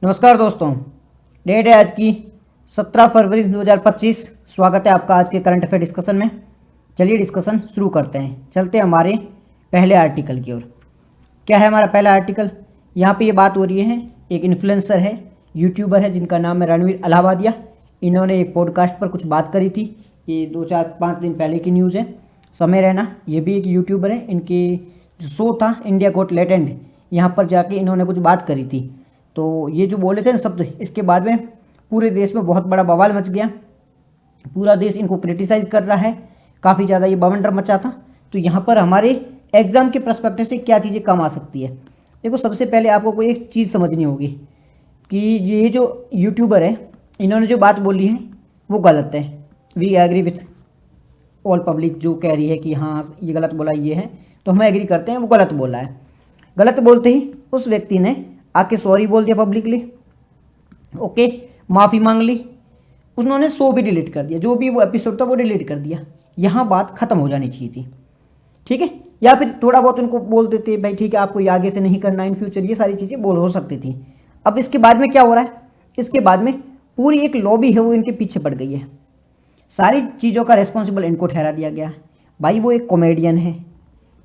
नमस्कार दोस्तों। डेट है आज की 17 फरवरी 2025। स्वागत है आपका आज के करंट अफेयर डिस्कशन में। चलिए डिस्कशन शुरू करते हैं। चलते हैं हमारे पहले आर्टिकल की ओर। क्या है हमारा पहला आर्टिकल? यहाँ पे ये बात हो रही है, एक इन्फ्लुएंसर है, यूट्यूबर है जिनका नाम है रणवीर अलाहाबादिया। इन्होंने एक पॉडकास्ट पर कुछ बात करी थी। ये 2-4-5 दिन पहले की न्यूज़ है। समय रैना ये भी एक यूट्यूबर है। इनके जो शो था इंडिया गॉट टैलेंट, यहाँ पर जाके इन्होंने कुछ बात करी थी। तो ये जो बोले थे ना शब्द, इसके बाद में पूरे देश में बहुत बड़ा बवाल मच गया। पूरा देश इनको क्रिटिसाइज़ कर रहा है, काफ़ी ज़्यादा ये बवंडर मचा था। तो यहाँ पर हमारे एग्ज़ाम के पर्सपेक्टिव से क्या चीज़ें कम आ सकती है। देखो, सबसे पहले आपको कोई एक चीज़ समझनी होगी कि ये जो यूट्यूबर है, इन्होंने जो बात बोली है वो गलत है। We agree with all public जो कह रही है कि हाँ ये गलत बोला ये है, तो हम एग्री करते हैं वो गलत बोला है। गलत बोलते ही उस व्यक्ति ने आके सॉरी बोल दिया पब्लिकली, ओके, माफ़ी मांग ली। उन्होंने शो भी डिलीट कर दिया, जो भी वो एपिसोड था वो डिलीट कर दिया। यहाँ बात ख़त्म हो जानी चाहिए थी, ठीक है। या फिर थोड़ा बहुत उनको बोल देते भाई ठीक है आपको ये आगे से नहीं करना इन फ्यूचर, ये सारी चीज़ें बोल हो सकती थी। अब इसके बाद में क्या हो रहा है, इसके बाद में पूरी एक लॉबी है वो इनके पीछे पड़ गई है। सारी चीज़ों का रेस्पॉन्सिबल इनको ठहरा दिया गया। भाई वो एक कॉमेडियन है,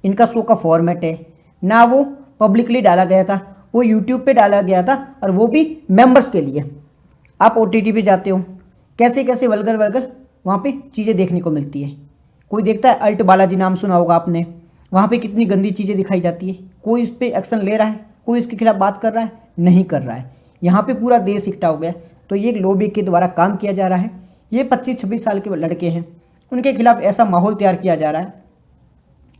इनका शो का फॉर्मेट है ना, वो पब्लिकली डाला गया था, वो यूट्यूब पे डाला गया था और वो भी मेंबर्स के लिए। आप OTT पे जाते हो, कैसे कैसे वल्गर वहाँ पे चीज़ें देखने को मिलती है। कोई देखता है, अल्ट बालाजी नाम सुना होगा आपने, वहाँ पे कितनी गंदी चीज़ें दिखाई जाती है। कोई इस पर एक्शन ले रहा है, कोई इसके खिलाफ बात कर रहा है? नहीं कर रहा है। यहाँ पे पूरा देश इकट्ठा हो गया। तो ये एक लॉबी के द्वारा काम किया जा रहा है। ये 25-26 साल के लड़के हैं, उनके खिलाफ ऐसा माहौल तैयार किया जा रहा है।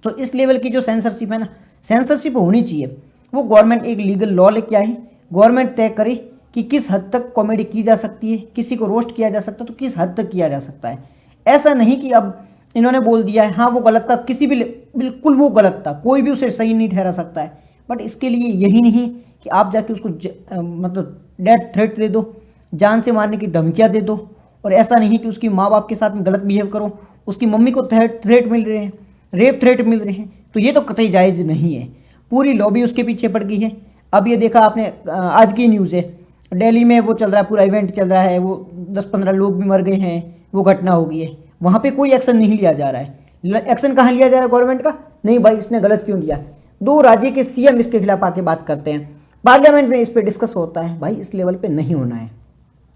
तो इस लेवल की जो सेंसरशिप है ना, सेंसरशिप होनी चाहिए। वो गवर्नमेंट एक लीगल लॉ लेके आई, गवर्नमेंट तय करे कि किस हद तक कॉमेडी की जा सकती है, किसी को रोस्ट किया जा सकता है तो किस हद तक किया जा सकता है। ऐसा नहीं कि अब इन्होंने बोल दिया है हाँ वो गलत था, किसी भी बिल्कुल वो गलत था, कोई भी उसे सही नहीं ठहरा सकता है। बट इसके लिए यही नहीं कि आप जाके उसको मतलब डेथ थ्रेट दे दो, जान से मारने की धमकियाँ दे दो। और ऐसा नहीं कि उसकी माँ बाप के साथ में गलत बिहेव करो, उसकी मम्मी को थ्रेट मिल रहे हैं, रेप थ्रेट मिल रहे हैं, तो ये तो कतई जायज़ नहीं है। पूरी लॉबी उसके पीछे पड़ गई है। अब ये देखा आपने, आज की न्यूज़ है, दिल्ली में वो चल रहा है, पूरा इवेंट चल रहा है, वो 10-15 लोग भी मर गए हैं, वो घटना हो गई है। वहाँ पे कोई एक्शन नहीं लिया जा रहा है। एक्शन कहाँ लिया जा रहा है गवर्नमेंट का? नहीं भाई इसने गलत क्यों लिया। 2 राज्य के CM इसके खिलाफ आके बात करते हैं, पार्लियामेंट में इस पर डिस्कस होता है। भाई इस लेवल पर नहीं होना है।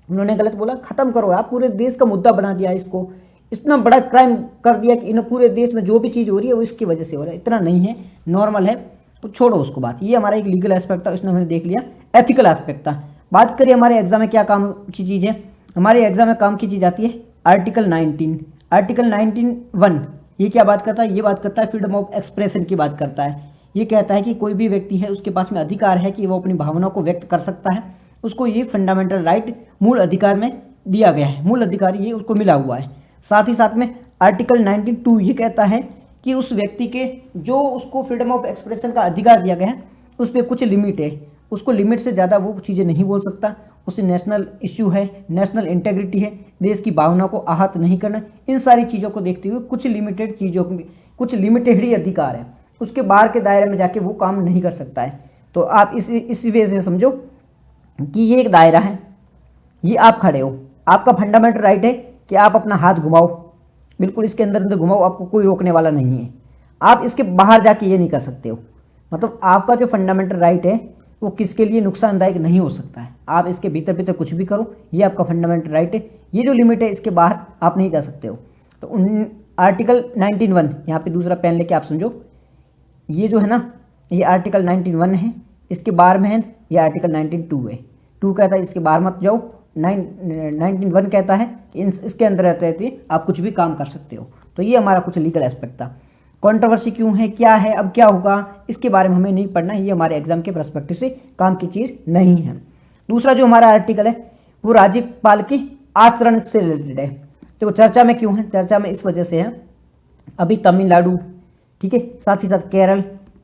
उन्होंने गलत बोला, ख़त्म करो। आप पूरे देश का मुद्दा बना दिया इसको, इतना बड़ा क्राइम कर दिया कि इन पूरे देश में जो भी चीज़ हो रही है वो इसकी वजह से हो रहा है। इतना नहीं है, नॉर्मल है, तो छोड़ो उसको बात। ये हमारा एक लीगल एस्पेक्ट था, इसने हमने देख लिया। एथिकल एस्पेक्ट था। बात करिए हमारे एग्जाम में क्या काम की चीज़ है। हमारे एग्जाम में काम की चीज़ आती है आर्टिकल 19। आर्टिकल 19(1) ये क्या बात करता है? ये बात करता है फ्रीडम ऑफ एक्सप्रेशन की बात करता है। ये कहता है कि कोई भी व्यक्ति है उसके पास में अधिकार है कि वो अपनी भावनाओं को व्यक्त कर सकता है। उसको ये फंडामेंटल राइट मूल अधिकार में दिया गया है, मूल अधिकार ये उसको मिला हुआ है। साथ ही साथ में आर्टिकल 19(2) ये कहता है कि उस व्यक्ति के जो उसको फ्रीडम ऑफ एक्सप्रेशन का अधिकार दिया गया है उस पर कुछ लिमिट है, उसको लिमिट से ज़्यादा वो चीज़ें नहीं बोल सकता। उससे नेशनल इश्यू है, नेशनल इंटेग्रिटी है, देश की भावना को आहत नहीं करना। इन सारी चीज़ों को देखते हुए कुछ लिमिटेड चीज़ों में कुछ लिमिटेड ही अधिकार है, उसके बाहर के दायरे में जाके वो काम नहीं कर सकता है। तो आप इस वजह से समझो कि ये एक दायरा है, ये आप खड़े हो, आपका फंडामेंटल राइट है कि आप अपना हाथ घुमाओ, बिल्कुल इसके अंदर अंदर घुमाओ, आपको कोई रोकने वाला नहीं है। आप इसके बाहर जाके ये नहीं कर सकते हो। मतलब आपका जो फंडामेंटल राइट है वो किसके लिए नुकसानदायक नहीं हो सकता है। आप इसके भीतर भीतर कुछ भी करो, ये आपका फंडामेंटल राइट है। ये जो लिमिट है इसके बाहर आप नहीं जा सकते हो। तो आर्टिकल 19(1) यहाँ पे दूसरा पेन लेके आप समझो, ये जो है ना ये आर्टिकल 19(1) है, इसके बाहर में है ये आर्टिकल 19(2) है। 2 कहता है इसके बाहर मत जाओ, 19(1) कहता है कि इसके अंदर रहते रहते आप कुछ भी काम कर सकते हो। तो ये हमारा कुछ लीगल एस्पेक्ट था। कंट्रोवर्सी क्यों है, क्या है, अब क्या होगा, इसके बारे में हमें नहीं पढ़ना, ये हमारे एग्जाम के पर्सपेक्टिव से काम की चीज़ नहीं है। दूसरा जो हमारा आर्टिकल है वो राज्यपाल की आचरण से रिलेटेड है। देखो चर्चा में क्यों है, चर्चा में इस वजह से है, अभी तमिलनाडु, ठीक है, साथ ही साथ केरल,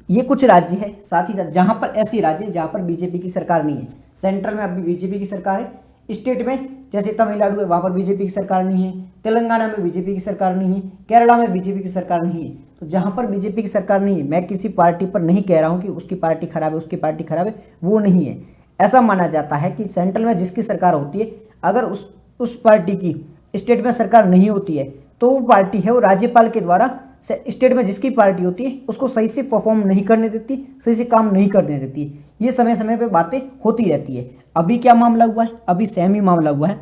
ये कुछ राज्य है, साथ ही साथ जहाँ पर ऐसी राज्य जहाँ पर बीजेपी की सरकार नहीं है। सेंट्रल में अभी बीजेपी की सरकार है, स्टेट में जैसे तमिलनाडु है वहाँ पर बीजेपी की सरकार नहीं है, तेलंगाना में बीजेपी की सरकार नहीं है, केरला में बीजेपी की सरकार नहीं है। तो जहाँ पर बीजेपी की सरकार नहीं है, मैं किसी पार्टी पर नहीं कह रहा हूँ कि उसकी पार्टी खराब है, उसकी पार्टी खराब है, वो नहीं है। ऐसा माना जाता है कि सेंट्रल में जिसकी सरकार होती है, अगर उस पार्टी की स्टेट में सरकार नहीं होती है तो वो पार्टी है वो राज्यपाल के द्वारा स्टेट में जिसकी पार्टी होती है उसको सही से परफॉर्म नहीं करने देती, सही से काम नहीं करने देती। ये समय समय पे बातें होती रहती है। अभी क्या मामला हुआ है, अभी सेम ही मामला हुआ है।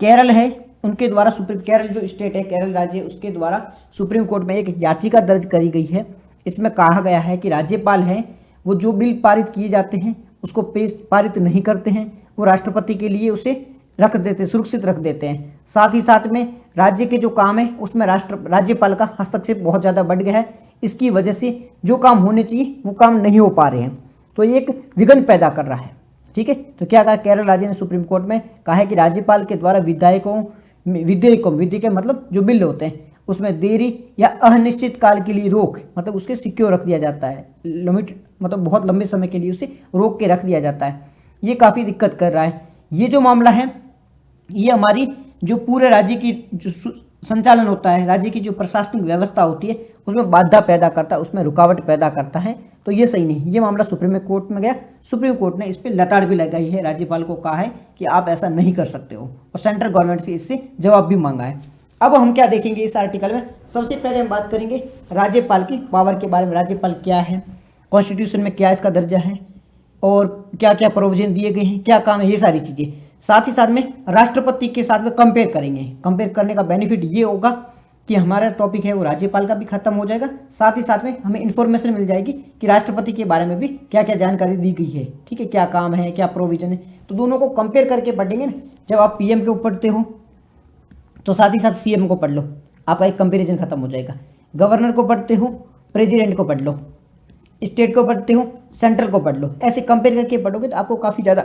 केरल है, उनके द्वारा केरल जो स्टेट है, केरल राज्य, उसके द्वारा सुप्रीम कोर्ट में एक याचिका दर्ज करी गई है। इसमें कहा गया है कि राज्यपाल हैं वो जो बिल पारित किए जाते हैं उसको पारित नहीं करते हैं, वो राष्ट्रपति के लिए उसे रख देते, सुरक्षित रख देते हैं। साथ ही साथ में राज्य के जो काम है उसमें राज्यपाल का हस्तक्षेप बहुत ज़्यादा बढ़ गया है। इसकी वजह से जो काम होने चाहिए वो काम नहीं हो पा रहे हैं, तो ये एक विघ्न पैदा कर रहा है। ठीक है, तो क्या कहा केरल राज्य ने सुप्रीम कोर्ट में, कहा है कि राज्यपाल के द्वारा विधेयक मतलब जो बिल होते हैं उसमें देरी या अनिश्चित काल के लिए रोक, मतलब उसके सिक्योर रख दिया जाता है, लिमिट मतलब बहुत लंबे समय के लिए उसे रोक के रख दिया जाता है। ये काफ़ी दिक्कत कर रहा है। ये जो मामला है ये हमारी जो पूरे राज्य की जो संचालन होता है, राज्य की जो प्रशासनिक व्यवस्था होती है उसमें बाधा पैदा करता है, उसमें रुकावट पैदा करता है। तो ये सही नहीं। ये मामला सुप्रीम कोर्ट में गया, सुप्रीम कोर्ट ने इस पर लताड़ भी लगाई है, राज्यपाल को कहा है कि आप ऐसा नहीं कर सकते हो, और सेंट्रल गवर्नमेंट से इससे जवाब भी मांगा है। अब हम क्या देखेंगे इस आर्टिकल में, सबसे पहले हम बात करेंगे राज्यपाल की पावर के बारे में। राज्यपाल क्या है, कॉन्स्टिट्यूशन में क्या इसका दर्जा है, और क्या क्या प्रोविजन दिए गए हैं, क्या काम है, ये सारी चीज़ें। साथ ही साथ में राष्ट्रपति के साथ में कंपेयर करेंगे। कंपेयर करने का बेनिफिट ये होगा कि हमारा टॉपिक है वो राज्यपाल का भी खत्म हो जाएगा, साथ ही साथ में हमें इन्फॉर्मेशन मिल जाएगी कि राष्ट्रपति के बारे में भी क्या क्या जानकारी दी गई है। ठीक है, क्या काम है, क्या प्रोविजन है, तो दोनों को कंपेयर करके पढ़ेंगे ना। जब आप पीएम को पढ़ते हो तो साथ ही साथ सीएम को पढ़ लो, आपका एक कंपेरिजन खत्म हो जाएगा। गवर्नर को पढ़ते हो, प्रेसिडेंट को पढ़ लो, स्टेट को पढ़ते हो, सेंट्रल को पढ़ लो। ऐसे कंपेयर करके पढ़ोगे तो आपको काफ़ी ज़्यादा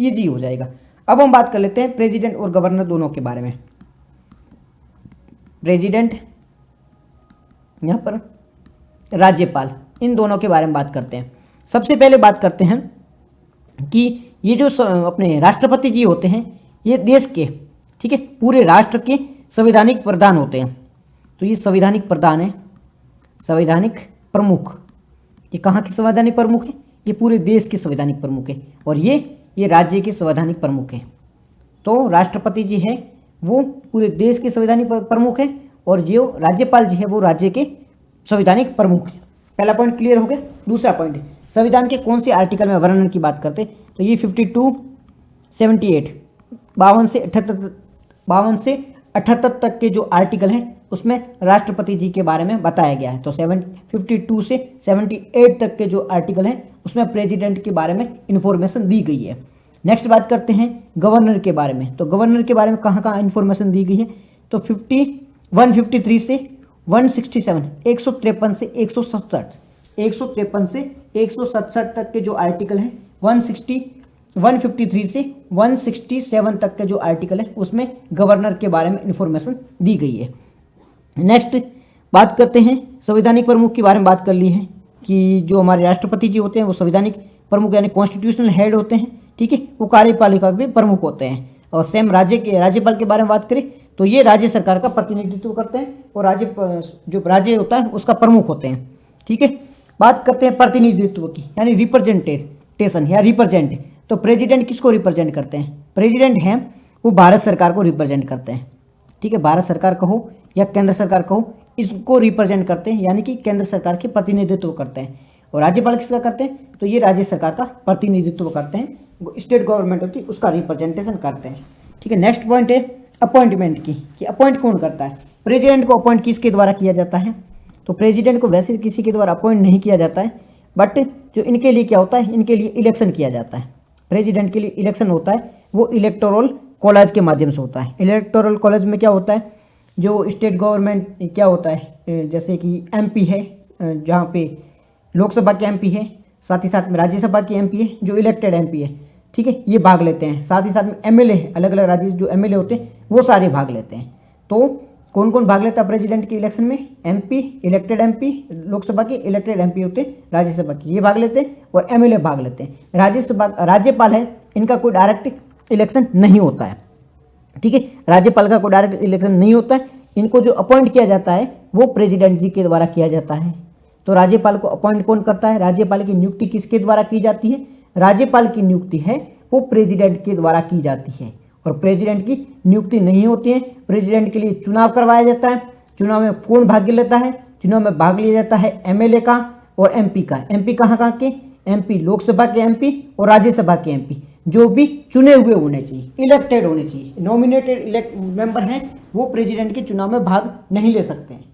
ईजी हो जाएगा। अब हम बात कर लेते हैं प्रेसिडेंट और गवर्नर दोनों के बारे में। प्रेसिडेंट, यहाँ पर राज्यपाल, इन दोनों के बारे में बात करते हैं। सबसे पहले बात करते हैं कि ये जो अपने राष्ट्रपति जी होते हैं ये देश के, ठीक है, पूरे राष्ट्र के संवैधानिक प्रधान होते हैं। तो ये संवैधानिक प्रधान है, संवैधानिक प्रमुख। ये कहाँ के संवैधानिक प्रमुख है, ये पूरे देश के संवैधानिक प्रमुख है, और ये राज्य के संवैधानिक प्रमुख हैं। तो राष्ट्रपति जी है वो पूरे देश के संवैधानिक प्रमुख हैं, और जो राज्यपाल जी है वो राज्य के संवैधानिक प्रमुख हैं। पहला पॉइंट क्लियर हो गया। दूसरा पॉइंट, संविधान के कौन से आर्टिकल में वर्णन की बात करते, तो ये 52, 78, 52 से 78 तक के जो आर्टिकल हैं उसमें राष्ट्रपति जी के बारे में बताया गया है। तो 52 से 78 तक के जो आर्टिकल हैं उसमें प्रेसिडेंट के बारे में इंफॉर्मेशन दी गई है। नेक्स्ट बात करते हैं गवर्नर के बारे में। तो गवर्नर के बारे में कहाँ कहाँ इंफॉर्मेशन दी गई है, तो 153 से 167, 153 से 167, 153 से 167 तक के जो आर्टिकल हैं, 153 से 167 तक के जो आर्टिकल है उसमें गवर्नर के बारे में इंफॉर्मेशन दी गई है। नेक्स्ट बात करते हैं संवैधानिक प्रमुख के बारे में। बात कर ली है कि जो हमारे राष्ट्रपति जी होते हैं वो संवैधानिक प्रमुख यानी कॉन्स्टिट्यूशनल हेड होते हैं, ठीक है, वो कार्यपालिका के प्रमुख होते हैं। और सेम राज्यपाल के बारे में बात करें तो ये राज्य सरकार का प्रतिनिधित्व करते हैं, और राज्य होता है उसका प्रमुख होते हैं। ठीक है, बात करते हैं प्रतिनिधित्व की यानी रिप्रेजेंटेशन या रिप्रेजेंट। तो प्रेसिडेंट किसको रिप्रेजेंट करते हैं, प्रेसिडेंट हैं वो भारत सरकार को रिप्रेजेंट करते हैं। ठीक है, भारत सरकार कहो या केंद्र सरकार कहो, इसको रिप्रेजेंट करते हैं यानी कि केंद्र सरकार के प्रतिनिधित्व करते हैं। और राज्यपाल किसका करते हैं, तो ये राज्य सरकार का प्रतिनिधित्व करते हैं, स्टेट गवर्नमेंट होती है उसका रिप्रेजेंटेशन करते हैं। ठीक है, नेक्स्ट पॉइंट है अपॉइंटमेंट की, कि अपॉइंट कौन करता है। प्रेसिडेंट को अपॉइंट किसके द्वारा किया जाता है, तो प्रेसिडेंट को वैसे किसी के द्वारा अपॉइंट नहीं किया जाता है, बट जो इनके लिए क्या होता है, इनके लिए इलेक्शन किया जाता है। प्रेसिडेंट के लिए इलेक्शन होता है वो इलेक्टोरल कॉलेज के माध्यम से होता है। इलेक्टोरल कॉलेज में क्या होता है, जो स्टेट गवर्नमेंट क्या होता है, जैसे कि एमपी है, जहाँ पे लोकसभा के एमपी है, साथ ही साथ में राज्यसभा के एमपी है, जो इलेक्टेड एमपी है, ठीक है, ये भाग लेते हैं। साथ ही साथ में एमएलए है, अलग अलग राज्य जो एमएलए होते हैं वो सारे भाग लेते हैं। तो कौन कौन भाग लेता है प्रेसिडेंट के इलेक्शन में, एमपी, इलेक्टेड एमपी, लोकसभा के इलेक्टेड एमपी होते हैं, राज्यसभा के ये भाग लेते हैं, और एमएलए भाग लेते हैं। राज्यपाल है, इनका कोई डायरेक्ट इलेक्शन नहीं होता है। ठीक है, राज्यपाल का कोई डायरेक्ट इलेक्शन नहीं होता है, इनको जो अपॉइंट किया जाता है वो प्रेसिडेंट जी के द्वारा किया जाता है। तो राज्यपाल को अपॉइंट कौन करता है, राज्यपाल की नियुक्ति किसके द्वारा की जाती है, राज्यपाल की नियुक्ति है वो प्रेसिडेंट के द्वारा की जाती है, और प्रेसिडेंट की नियुक्ति नहीं होती है। प्रेसिडेंट के लिए चुनाव करवाया जाता है। चुनाव में कौन भाग लेता है? चुनाव में भाग लिया जाता है एमएलए का और एमपी का। एमपी कहाँ के? एमपी लोकसभा के एमपी और राज्यसभा के एमपी, जो भी चुने हुए होने चाहिए, इलेक्टेड होने चाहिए। नॉमिनेटेड इलेक्ट मेंबर हैं वो प्रेसिडेंट के चुनाव में भाग नहीं ले सकते हैं।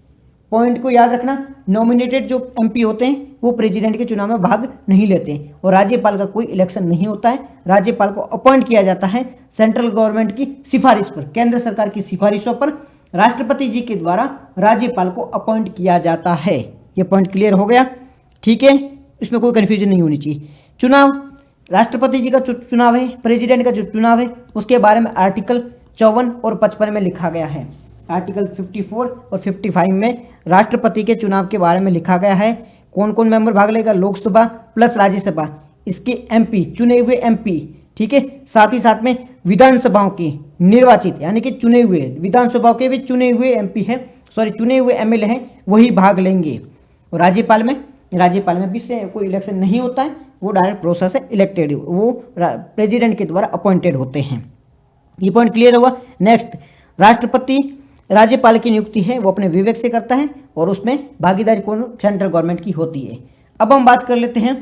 पॉइंट को याद रखना, नॉमिनेटेड जो एमपी होते हैं वो प्रेसिडेंट के चुनाव में भाग नहीं लेते हैं। और राज्यपाल का कोई इलेक्शन नहीं होता है। राज्यपाल को अपॉइंट किया जाता है सेंट्रल गवर्नमेंट की सिफारिश पर, केंद्र सरकार की सिफारिशों पर राष्ट्रपति जी के द्वारा राज्यपाल को अपॉइंट किया जाता है। ये पॉइंट क्लियर हो गया? ठीक है, इसमें कोई कन्फ्यूजन नहीं होनी चाहिए। चुनाव, राष्ट्रपति जी का चुनाव है, प्रेसिडेंट का जो चुनाव है उसके बारे में आर्टिकल 54 और 55 में लिखा गया है। आर्टिकल 54 और 55 में राष्ट्रपति के चुनाव के बारे में लिखा गया है। कौन कौन मेंबर भाग लेगा? लोकसभा प्लस राज्यसभा, इसके एमपी, चुने हुए एमपी, ठीक है। साथ ही साथ में विधानसभाओं के निर्वाचित, यानी कि चुने हुए, विधानसभाओं के भी चुने हुए एमपी है, चुने हुए एमएलए हैं, वही भाग लेंगे। और राज्यपाल में भी से कोई इलेक्शन नहीं होता है, वो डायरेक्ट प्रोसेस है, इलेक्टेड, वो प्रेसिडेंट के द्वारा अपॉइंटेड होते हैं। ये पॉइंट क्लियर हुआ। नेक्स्ट, राष्ट्रपति राज्यपाल की नियुक्ति है वो अपने विवेक से करता है, और उसमें भागीदारी कौन? सेंट्रल गवर्नमेंट की होती है। अब हम बात कर लेते हैं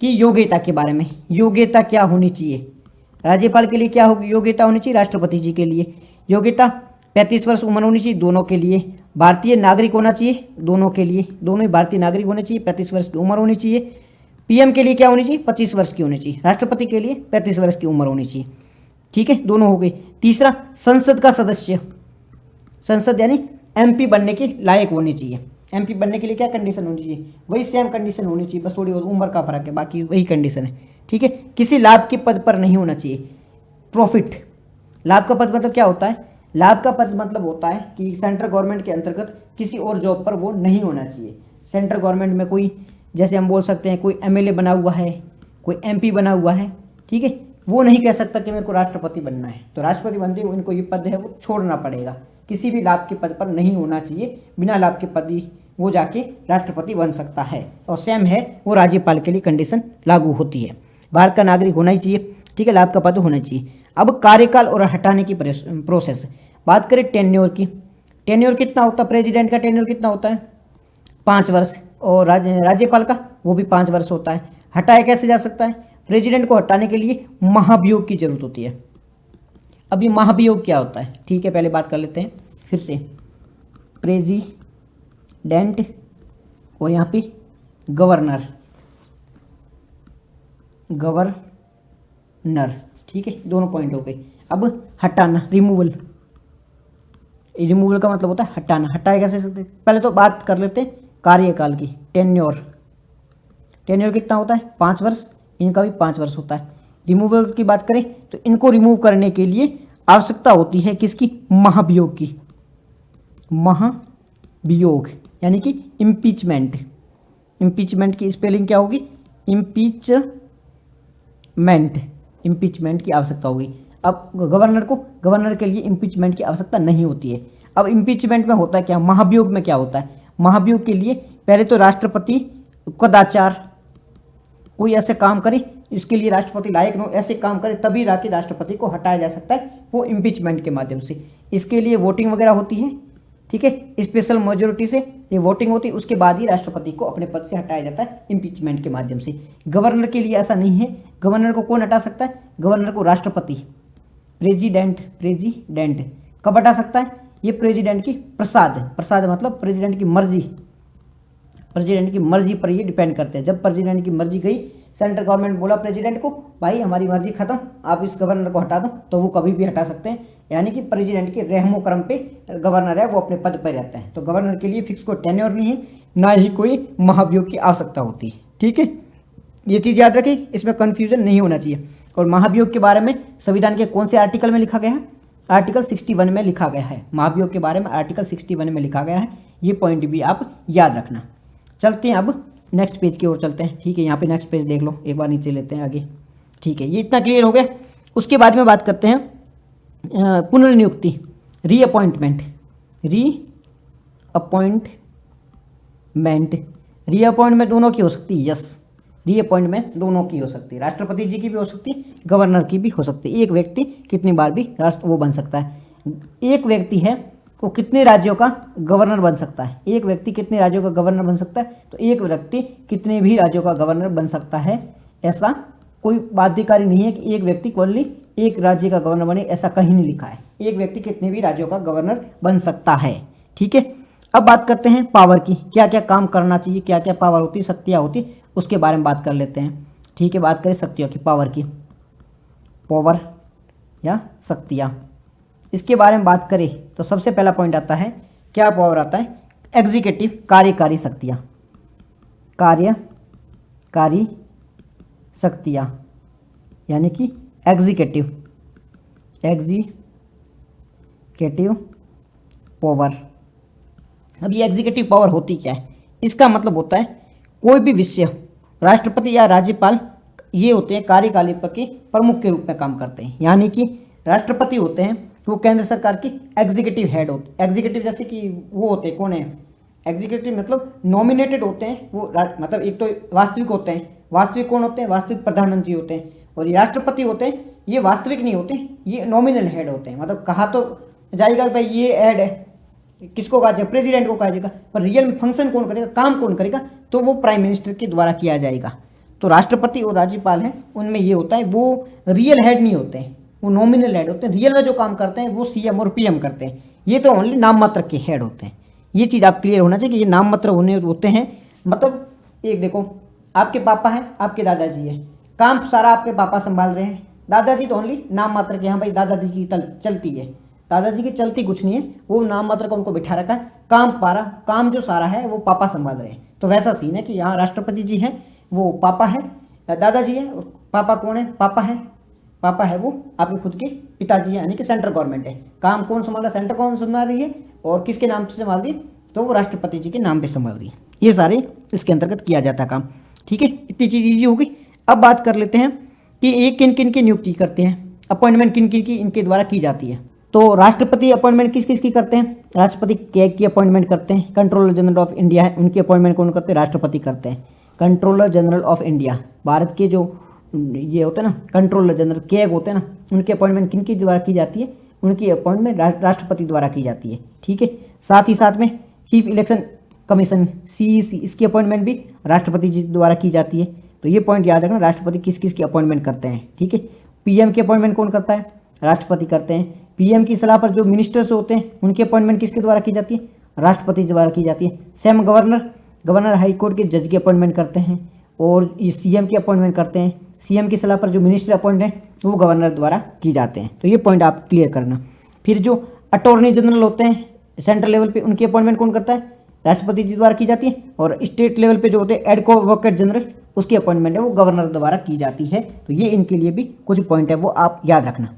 कि योग्यता के बारे में। योग्यता क्या होनी चाहिए? राज्यपाल के लिए क्या योग्यता होनी चाहिए? राष्ट्रपति जी के लिए योग्यता 35 वर्ष उम्र होनी चाहिए दोनों के लिए। भारतीय नागरिक होना चाहिए दोनों के लिए, दोनों ही भारतीय नागरिक होने चाहिए। 35 वर्ष की उम्र होनी चाहिए। पीएम के लिए क्या होनी चाहिए? 25 वर्ष की होनी चाहिए। राष्ट्रपति के लिए 35 वर्ष की उम्र होनी चाहिए। ठीक है, दोनों हो गई। तीसरा, संसद का सदस्य, संसद यानी एमपी बनने के लायक होनी चाहिए। एमपी बनने के लिए क्या कंडीशन होनी चाहिए? वही सेम कंडीशन होनी चाहिए, बस थोड़ी उम्र का फर्क है, बाकी वही कंडीशन है। ठीक है, किसी लाभ के पद पर नहीं होना चाहिए। प्रॉफिट, लाभ का पद मतलब क्या होता है? लाभ का पद मतलब होता है कि सेंट्रल गवर्नमेंट के अंतर्गत किसी और जॉब पर वो नहीं होना चाहिए। सेंट्रल गवर्नमेंट में कोई, जैसे हम बोल सकते हैं कोई एमएलए बना हुआ है, कोई एमपी बना हुआ है, ठीक है, वो नहीं कह सकता कि मेरे को राष्ट्रपति बनना है। तो राष्ट्रपति बनते ही इनको ये पद है वो छोड़ना पड़ेगा। किसी भी लाभ के पद पर नहीं होना चाहिए। बिना लाभ के पद ही वो जाके राष्ट्रपति बन सकता है। और सेम है वो राज्यपाल के लिए कंडीशन लागू होती है। भारत का नागरिक होना ही चाहिए, ठीक है, लाभ का पद होना चाहिए। अब कार्यकाल और हटाने की प्रोसेस, बात करें टेन्योर की। टेन्योर कितना होता है? प्रेसिडेंट का टेन्योर कितना होता है? 5 वर्ष। और राज्यपाल का वो भी 5 वर्ष होता है। हटाया कैसे जा सकता है? प्रेसिडेंट को हटाने के लिए महाभियोग की जरूरत होती है। अभी महाभियोग क्या होता है? ठीक है, पहले बात कर लेते हैं फिर से। प्रेसिडेंट और यहाँ पे गवर्नर, ठीक है, दोनों पॉइंट हो गए। अब हटाना, रिमूवल का मतलब होता है हटाना। हटाए कैसे सकते? पहले तो बात कर लेते हैं कार्यकाल की। टेन्योर कितना होता है? 5 वर्ष। इनका भी 5 वर्ष होता है। रिमूवल की बात करें तो इनको रिमूव करने के लिए आवश्यकता होती है किसकी? महाभियोग की। महाभियोग यानी कि इम्पीचमेंट। इम्पीचमेंट की स्पेलिंग क्या होगी? इम्पीचमेंट की आवश्यकता होगी। अब गवर्नर के लिए इम्पीचमेंट की आवश्यकता नहीं होती है। अब इम्पीचमेंट में होता है क्या? महाभियोग में क्या होता है? महाभियोग के लिए पहले तो राष्ट्रपति कदाचार, कोई ऐसे काम करे इसके लिए राष्ट्रपति लायक न हो, ऐसे काम करे तभी राष्ट्रपति को हटाया जा सकता है, वो इम्पीचमेंट के माध्यम से। इसके लिए वोटिंग वगैरह होती है, ठीक है, स्पेशल मेजोरिटी से ये वोटिंग होती है। उसके बाद ही राष्ट्रपति को अपने पद से हटाया जाता है इम्पीचमेंट के माध्यम से। गवर्नर के लिए ऐसा नहीं है। गवर्नर को कौन हटा सकता है? गवर्नर को राष्ट्रपति, प्रेसिडेंट कब हटा सकता है? ये प्रेसिडेंट की प्रसाद मतलब प्रेसिडेंट की मर्जी पर ये डिपेंड करते हैं। जब प्रेसिडेंट की मर्जी गई, सेंट्रल गवर्नमेंट बोला प्रेसिडेंट को भाई हमारी मर्जी खत्म, आप इस गवर्नर को हटा दो, तो वो कभी भी हटा सकते हैं। यानी कि प्रेसिडेंट के रहमो करम पे गवर्नर है वो अपने पद पर रहता है। तो गवर्नर के लिए फिक्स कोई टेन्योर नहीं है, ना ही कोई महाभियोग की आवश्यकता होती है। ठीक है, ये चीज़ याद रखिए, इसमें कन्फ्यूजन नहीं होना चाहिए। और महाभियोग के बारे में संविधान के कौन से आर्टिकल में लिखा गया है? आर्टिकल 61 में लिखा गया है। महाभियोग के बारे में आर्टिकल 61 में लिखा गया है। ये पॉइंट भी आप याद रखना। चलते हैं अब नेक्स्ट पेज की ओर चलते हैं। ठीक है, यहाँ पे नेक्स्ट पेज देख लो, एक बार नीचे लेते हैं आगे। ठीक है, ये इतना क्लियर हो गया। उसके बाद में बात करते हैं पुनर्नियुक्ति, रीअपॉइंटमेंट। रीअपॉइंटमेंट दोनों की हो सकती है। यस, रीअपॉइंटमेंट दोनों की हो सकती है, राष्ट्रपति जी की भी हो सकती है, गवर्नर की भी हो सकती है। एक व्यक्ति कितनी बार भी वो बन सकता है। एक व्यक्ति है वो कितने राज्यों का गवर्नर बन सकता है, एक व्यक्ति कितने राज्यों का गवर्नर बन सकता है, तो एक व्यक्ति कितने भी राज्यों का गवर्नर बन सकता है। ऐसा कोई बाध्यकारी नहीं है कि एक व्यक्ति ओनली एक राज्य का गवर्नर बने, ऐसा कहीं नहीं लिखा है। एक व्यक्ति कितने भी राज्यों का गवर्नर बन सकता है। ठीक है, अब बात करते हैं पावर की, क्या क्या काम करना चाहिए, क्या क्या पावर होती, शक्तियाँ होती, उसके बारे में बात कर लेते हैं। ठीक है, बात करें शक्तियों की, पावर की, पावर या शक्तियाँ, इसके बारे में बात करें तो सबसे पहला पॉइंट आता है, क्या पावर आता है, एग्जीक्यूटिव, कार्यकारी शक्तियाँ, कार्यकारी शक्तियाँ यानी कि एग्जीक्यूटिव पावर। अब ये एग्जीक्यूटिव पावर होती क्या है, इसका मतलब होता है कोई भी विषय राष्ट्रपति या राज्यपाल ये होते हैं कार्यकाल के प्रमुख के रूप में काम करते हैं। यानी कि राष्ट्रपति होते हैं वो केंद्र सरकार की एग्जीक्यूटिव हेड होते, एग्जीक्यूटिव जैसे कि वो होते हैं, कौन है एग्जीक्यूटिव, मतलब नॉमिनेटेड होते हैं वो, मतलब एक तो वास्तविक होते हैं, वास्तविक कौन होते हैं, वास्तविक प्रधानमंत्री होते हैं, और ये राष्ट्रपति होते हैं, ये वास्तविक नहीं होते, ये नॉमिनल हेड होते हैं। मतलब कहा तो जाएगा कि भाई ये हेड है, किसको कहा जाएगा, प्रेसिडेंट को कहा जाएगा, पर रियल में फंक्शन कौन करेगा, काम कौन करेगा, तो वो प्राइम मिनिस्टर के द्वारा किया जाएगा। तो राष्ट्रपति और राज्यपाल हैं उनमें ये होता है, वो रियल हेड नहीं होते हैं, वो नॉमिनल हेड होते हैं। रियल में जो काम करते हैं वो सीएम और पीएम करते हैं, ये तो ओनली नाम मात्र के हेड होते हैं। ये चीज़ आप क्लियर होना चाहिए कि ये नाम मात्र होते हैं। मतलब एक देखो, आपके पापा हैं, आपके दादाजी है, काम सारा आपके पापा संभाल रहे हैं, दादाजी तो ओनली नाम मात्र के, हाँ भाई दादाजी की चलती है, दादाजी की चलती कुछ नहीं है, वो नाम मात्र का उनको बिठा रखा है, काम जो सारा है वो पापा संभाल रहे हैं। तो वैसा सीन है कि यहाँ राष्ट्रपति जी हैं वो पापा है, दादाजी है, और पापा कौन है, पापा है वो आपके खुद के पिताजी हैं, यानी कि सेंट्रल गवर्नमेंट है। काम कौन संभाल रहा है, सेंट्रल गवर्नमेंट संभाल रही है, और किसके नाम से संभाल रही है, तो वो राष्ट्रपति जी के नाम पे संभाल रही है। ये सारे इसके अंतर्गत किया जाता है काम। ठीक है, इतनी चीज़ ईजी हो गई। अब बात कर लेते हैं कि ये किन किन की नियुक्ति करते हैं, अपॉइंटमेंट किन किन की इनके द्वारा की जाती है। तो राष्ट्रपति अपॉइंटमेंट किस किस की करते हैं, राष्ट्रपति कैग की अपॉइंटमेंट करते हैं, कंट्रोलर जनरल ऑफ इंडिया है उनकी अपॉइंटमेंट कौन करते हैं, राष्ट्रपति करते हैं। Controller general of India, Bharat के जो ये होते हैं ना कंट्रोलर जनरल कैग होते हैं ना, उनकी अपॉइंटमेंट किन के द्वारा की जाती है, उनकी अपॉइंटमेंट राष्ट्रपति द्वारा की जाती है। ठीक है, साथ ही साथ में चीफ इलेक्शन कमीशन CEC, इसकी अपॉइंटमेंट भी राष्ट्रपति जी द्वारा की जाती है। तो ये पॉइंट याद रखना, राष्ट्रपति किस किस की अपॉइंटमेंट करते हैं। ठीक है, PM की अपॉइंटमेंट कौन करता है, राष्ट्रपति करते हैं। PM की सलाह पर जो मिनिस्टर्स होते हैं उनकी अपॉइंटमेंट किसके द्वारा की जाती है, राष्ट्रपति द्वारा की जाती है। सेम गवर्नर हाई कोर्ट के जज की अपॉइंटमेंट करते हैं, और ये CM की अपॉइंटमेंट करते हैं। CM की सलाह पर जो मिनिस्टर अपॉइंट हैं वो गवर्नर द्वारा की जाते हैं। तो ये पॉइंट आप क्लियर करना। फिर जो अटॉर्नी जनरल होते हैं सेंट्रल लेवल पे, उनकी अपॉइंटमेंट कौन करता है, राष्ट्रपति जी द्वारा की जाती है। और स्टेट लेवल पे जो होते हैं एडवोकेट जनरल, उसकी अपॉइंटमेंट है वो गवर्नर द्वारा की जाती है। तो ये इनके लिए भी कुछ पॉइंट है वो आप याद रखना।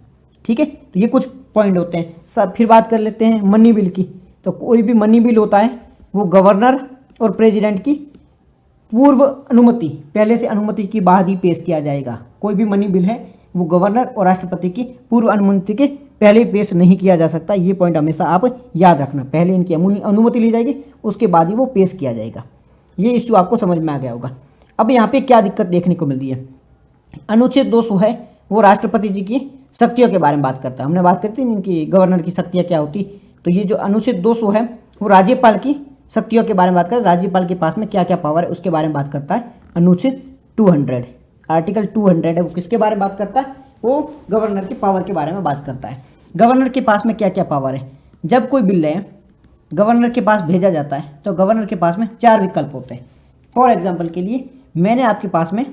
ठीक है, तो ये कुछ पॉइंट होते हैं सब। फिर बात कर लेते हैं मनी बिल की। तो कोई भी मनी बिल होता है वो गवर्नर और प्रेसिडेंट की पूर्व अनुमति, पहले से अनुमति के बाद ही पेश किया जाएगा। कोई भी मनी बिल है वो गवर्नर और राष्ट्रपति की पूर्व अनुमति के पहले पेश नहीं किया जा सकता। ये पॉइंट हमेशा आप याद रखना, पहले इनकी अनुमति ली जाएगी उसके बाद ही वो पेश किया जाएगा। ये इश्यू आपको समझ में आ गया होगा। अब यहाँ पे क्या दिक्कत देखने को मिलती है, अनुच्छेद 200 है वो राष्ट्रपति जी की शक्तियों के बारे में बात करता है। हमने बात करती है इनकी गवर्नर की शक्तियाँ क्या होती, तो ये जो अनुच्छेद 200 है वो राज्यपाल की शक्तियों के बारे में बात करता है। राज्यपाल के पास में क्या क्या पावर है उसके बारे में बात करता है। अनुच्छेद 200 आर्टिकल 200 है वो किसके बारे में बात करता है, वो गवर्नर की पावर के बारे में बात करता है। गवर्नर के पास में क्या क्या पावर है, जब कोई बिल है गवर्नर के पास भेजा जाता है तो गवर्नर के पास में 4 विकल्प होते हैं। फॉर एग्जाम्पल के लिए मैंने आपके पास में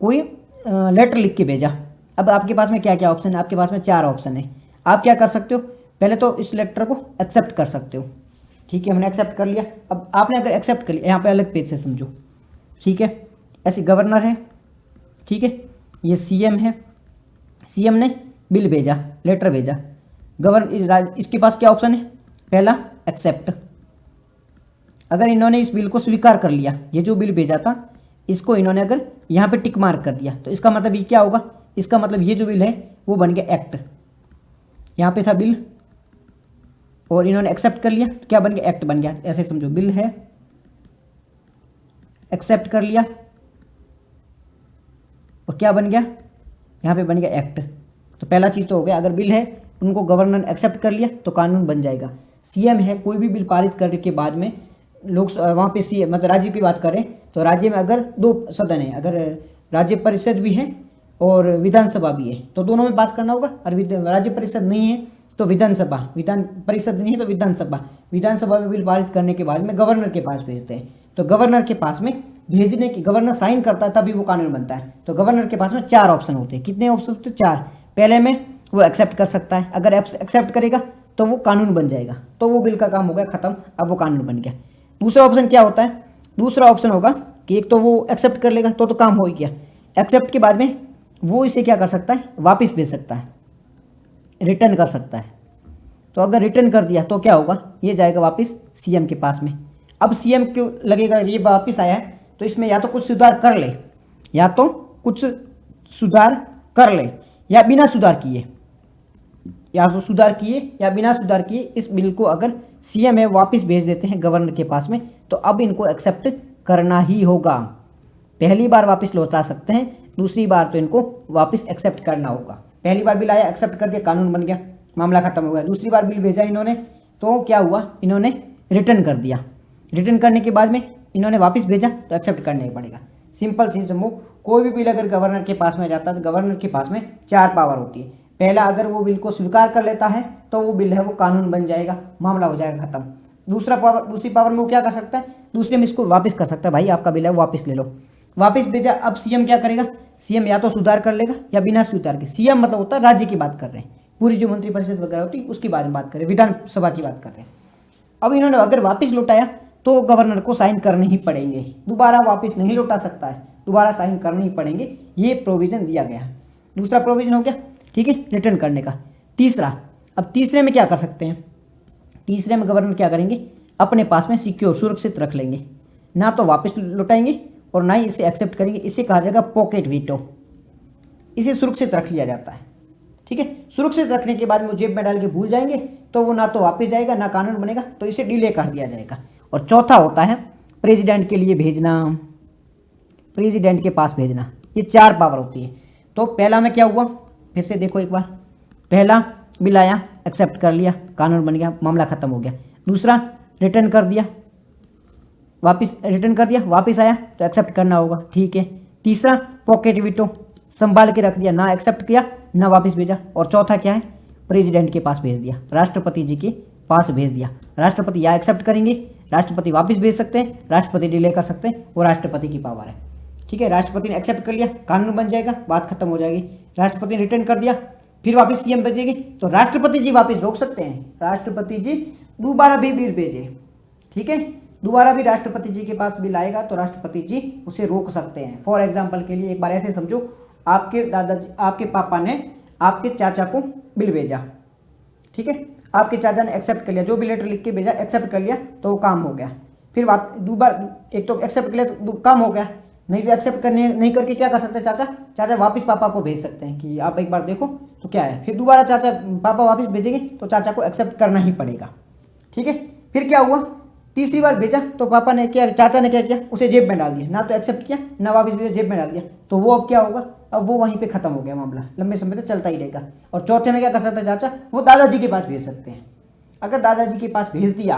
कोई लेटर लिख के भेजा, अब आपके पास में क्या क्या ऑप्शन है, आपके पास में 4 ऑप्शन है। आप क्या कर सकते हो, पहले तो इस लेटर को एक्सेप्ट कर सकते हो। ठीक है, हमने एक्सेप्ट कर लिया। अब आपने अगर एक्सेप्ट कर लिया, यहाँ पे अलग पेज से समझो। ठीक है, ऐसे गवर्नर है, ठीक है, ये CM है, CM ने बिल भेजा, लेटर भेजा, इसके पास क्या ऑप्शन है, पहला एक्सेप्ट। अगर इन्होंने इस बिल को स्वीकार कर लिया, ये जो बिल भेजा था इसको इन्होंने अगर यहाँ पे टिक मार्क कर दिया तो इसका मतलब ये क्या होगा, इसका मतलब ये जो बिल है वो बन गया एक्ट। यहाँ पे था बिल और इन्होंने एक्सेप्ट कर लिया तो क्या बन गया, एक्ट बन गया। ऐसे समझो, बिल है, एक्सेप्ट कर लिया, और क्या बन गया, यहाँ पे बन गया एक्ट। तो पहला चीज़ तो हो गया, अगर बिल है उनको गवर्नर एक्सेप्ट कर लिया तो कानून बन जाएगा। सीएम है, कोई भी बिल पारित करने के बाद में लोग वहाँ पे सीएम मतलब राज्य की बात करें तो राज्य में अगर 2 सदन है, अगर राज्य परिषद भी है और विधानसभा भी है तो दोनों में पास करना होगा। और राज्य परिषद नहीं है तो विधानसभा, विधान परिषद नहीं है तो विधानसभा, विधानसभा में बिल पारित करने के बाद में गवर्नर के पास भेजते हैं। तो गवर्नर के पास में भेजने की, गवर्नर साइन करता है तभी वो कानून बनता है। तो गवर्नर के पास में 4 ऑप्शन होते हैं। कितने ऑप्शन होते हैं? 4। पहले में वो एक्सेप्ट कर सकता है, अगर एक्सेप्ट करेगा तो वो कानून बन जाएगा, तो वो बिल का काम हो गया खत्म, अब वो कानून बन गया। दूसरा ऑप्शन क्या होता है? दूसरा ऑप्शन होगा कि एक तो वो एक्सेप्ट कर लेगा तो काम हो ही गया। एक्सेप्ट के बाद में वो इसे क्या कर सकता है? वापस भेज सकता है, रिटर्न कर सकता है। तो अगर रिटर्न कर दिया तो क्या होगा? ये जाएगा वापस सीएम के पास में। अब सीएम क्यों लगेगा ये वापस आया है तो इसमें या तो कुछ सुधार कर ले, या तो कुछ सुधार कर ले, या बिना सुधार किए, या तो सुधार किए या बिना सुधार किए इस बिल को अगर सीएम है वापस भेज देते हैं गवर्नर के पास में, तो अब इनको एक्सेप्ट करना ही होगा। पहली बार वापस लौटा सकते हैं, दूसरी बार तो इनको वापस एक्सेप्ट करना होगा। पहली बार बिल आया, एक्सेप्ट कर दिया, कानून बन गया, मामला खत्म हो गया। दूसरी बार बिल भेजा इन्होंने तो क्या हुआ? इन्होंने रिटर्न कर दिया। रिटर्न करने के बाद में इन्होंने वापस भेजा तो एक्सेप्ट करना ही पड़ेगा। सिंपल सी समझो, कोई भी बिल अगर गवर्नर के पास में जाता है तो गवर्नर के पास में 4 पावर होती है। पहला, अगर वो बिल को स्वीकार कर लेता है तो वो बिल है वो कानून बन जाएगा, मामला हो जाएगा खत्म। दूसरी पावर में वो क्या कर सकता है? दूसरे में इसको वापस कर सकता है, भाई आपका बिल है वापस ले लो। वापस भेजा, अब सीएम क्या करेगा? सीएम या तो सुधार कर लेगा या बिना सुधार के। सीएम मतलब होता है राज्य की बात कर रहे हैं, पूरी जो मंत्रिपरिषद वगैरह होती है उसकी बारे में बात कर रहे हैं, विधानसभा की बात कर रहे हैं। अब इन्होंने अगर वापस लौटाया तो गवर्नर को साइन करने ही पड़ेंगे, दोबारा वापस नहीं लौटा सकता है, दोबारा साइन करने ही पड़ेंगे। ये प्रोविजन दिया गया है। दूसरा प्रोविजन हो गया, ठीक है, रिटर्न करने का। तीसरा, अब तीसरे में क्या कर सकते हैं? तीसरे में गवर्नर क्या करेंगे? अपने पास में सिक्योर, सुरक्षित रख लेंगे, ना तो वापस लौटाएंगे और ना ही इसे एक्सेप्ट करेंगे। इसे कहा जाएगा पॉकेट वीटो। इसे सुरक्षित रख लिया जाता है, ठीक है। सुरक्षित रखने के बाद में वो जेब में डाल के भूल जाएंगे तो वो ना तो वापस जाएगा ना कानून बनेगा, तो इसे डिले कर दिया जाएगा। और चौथा होता है प्रेसिडेंट के लिए भेजना, प्रेसिडेंट के पास भेजना। ये 4 पावर होती है। तो पहला में क्या हुआ, फिर से देखो एक बार, पहला बिल आया, एक्सेप्ट कर लिया, कानून बन गया, मामला खत्म हो गया। दूसरा, रिटर्न कर दिया, वापस रिटर्न कर दिया, वापस आया तो एक्सेप्ट करना होगा, ठीक है। तीसरा, पॉकेट वीटो, संभाल के रख दिया, ना एक्सेप्ट किया ना वापस भेजा। और चौथा क्या है? प्रेसिडेंट के पास भेज दिया, राष्ट्रपति जी के पास भेज दिया। राष्ट्रपति या एक्सेप्ट करेंगे, राष्ट्रपति वापस भेज सकते हैं, राष्ट्रपति डिले कर सकते हैं, वो राष्ट्रपति की पावर है, ठीक है। राष्ट्रपति ने एक्सेप्ट कर लिया, कानून बन जाएगा, बात खत्म हो जाएगी। राष्ट्रपति ने रिटर्न कर दिया, फिर वापस सीएम भेजेगी तो राष्ट्रपति जी वापस रोक सकते हैं, राष्ट्रपति जी दोबारा भी बिल भेजे, ठीक है। दोबारा भी राष्ट्रपति जी के पास बिल आएगा तो राष्ट्रपति जी उसे रोक सकते हैं। फॉर एग्जाम्पल के लिए एक बार ऐसे समझो, आपके दादाजी, आपके पापा ने आपके चाचा को बिल भेजा, ठीक है। आपके चाचा ने एक्सेप्ट कर लिया, जो भी लेटर लिख के भेजा एक्सेप्ट कर लिया तो वो काम हो गया। फिर दोबारा, एक तो एक्सेप्ट कर लिया तो काम हो गया, नहीं तो एक्सेप्ट करने नहीं करके क्या कर सकते हैं? चाचा वापस पापा को भेज सकते हैं कि आप एक बार देखो तो क्या है। फिर दोबारा पापा वापस भेजेंगे तो चाचा को एक्सेप्ट करना ही पड़ेगा, ठीक है। फिर क्या हुआ? तीसरी बार भेजा तो पापा ने क्या, चाचा ने क्या किया? उसे जेब में डाल दिया, ना तो एक्सेप्ट किया ना वापस भेजा, जेब में डाल दिया। तो वो अब क्या होगा? अब वो वहीं पे खत्म हो गया, मामला लंबे समय तक चलता ही रहेगा। और चौथे में क्या कर सकता है चाचा? वो दादाजी के पास भेज सकते हैं। अगर दादाजी के पास भेज दिया,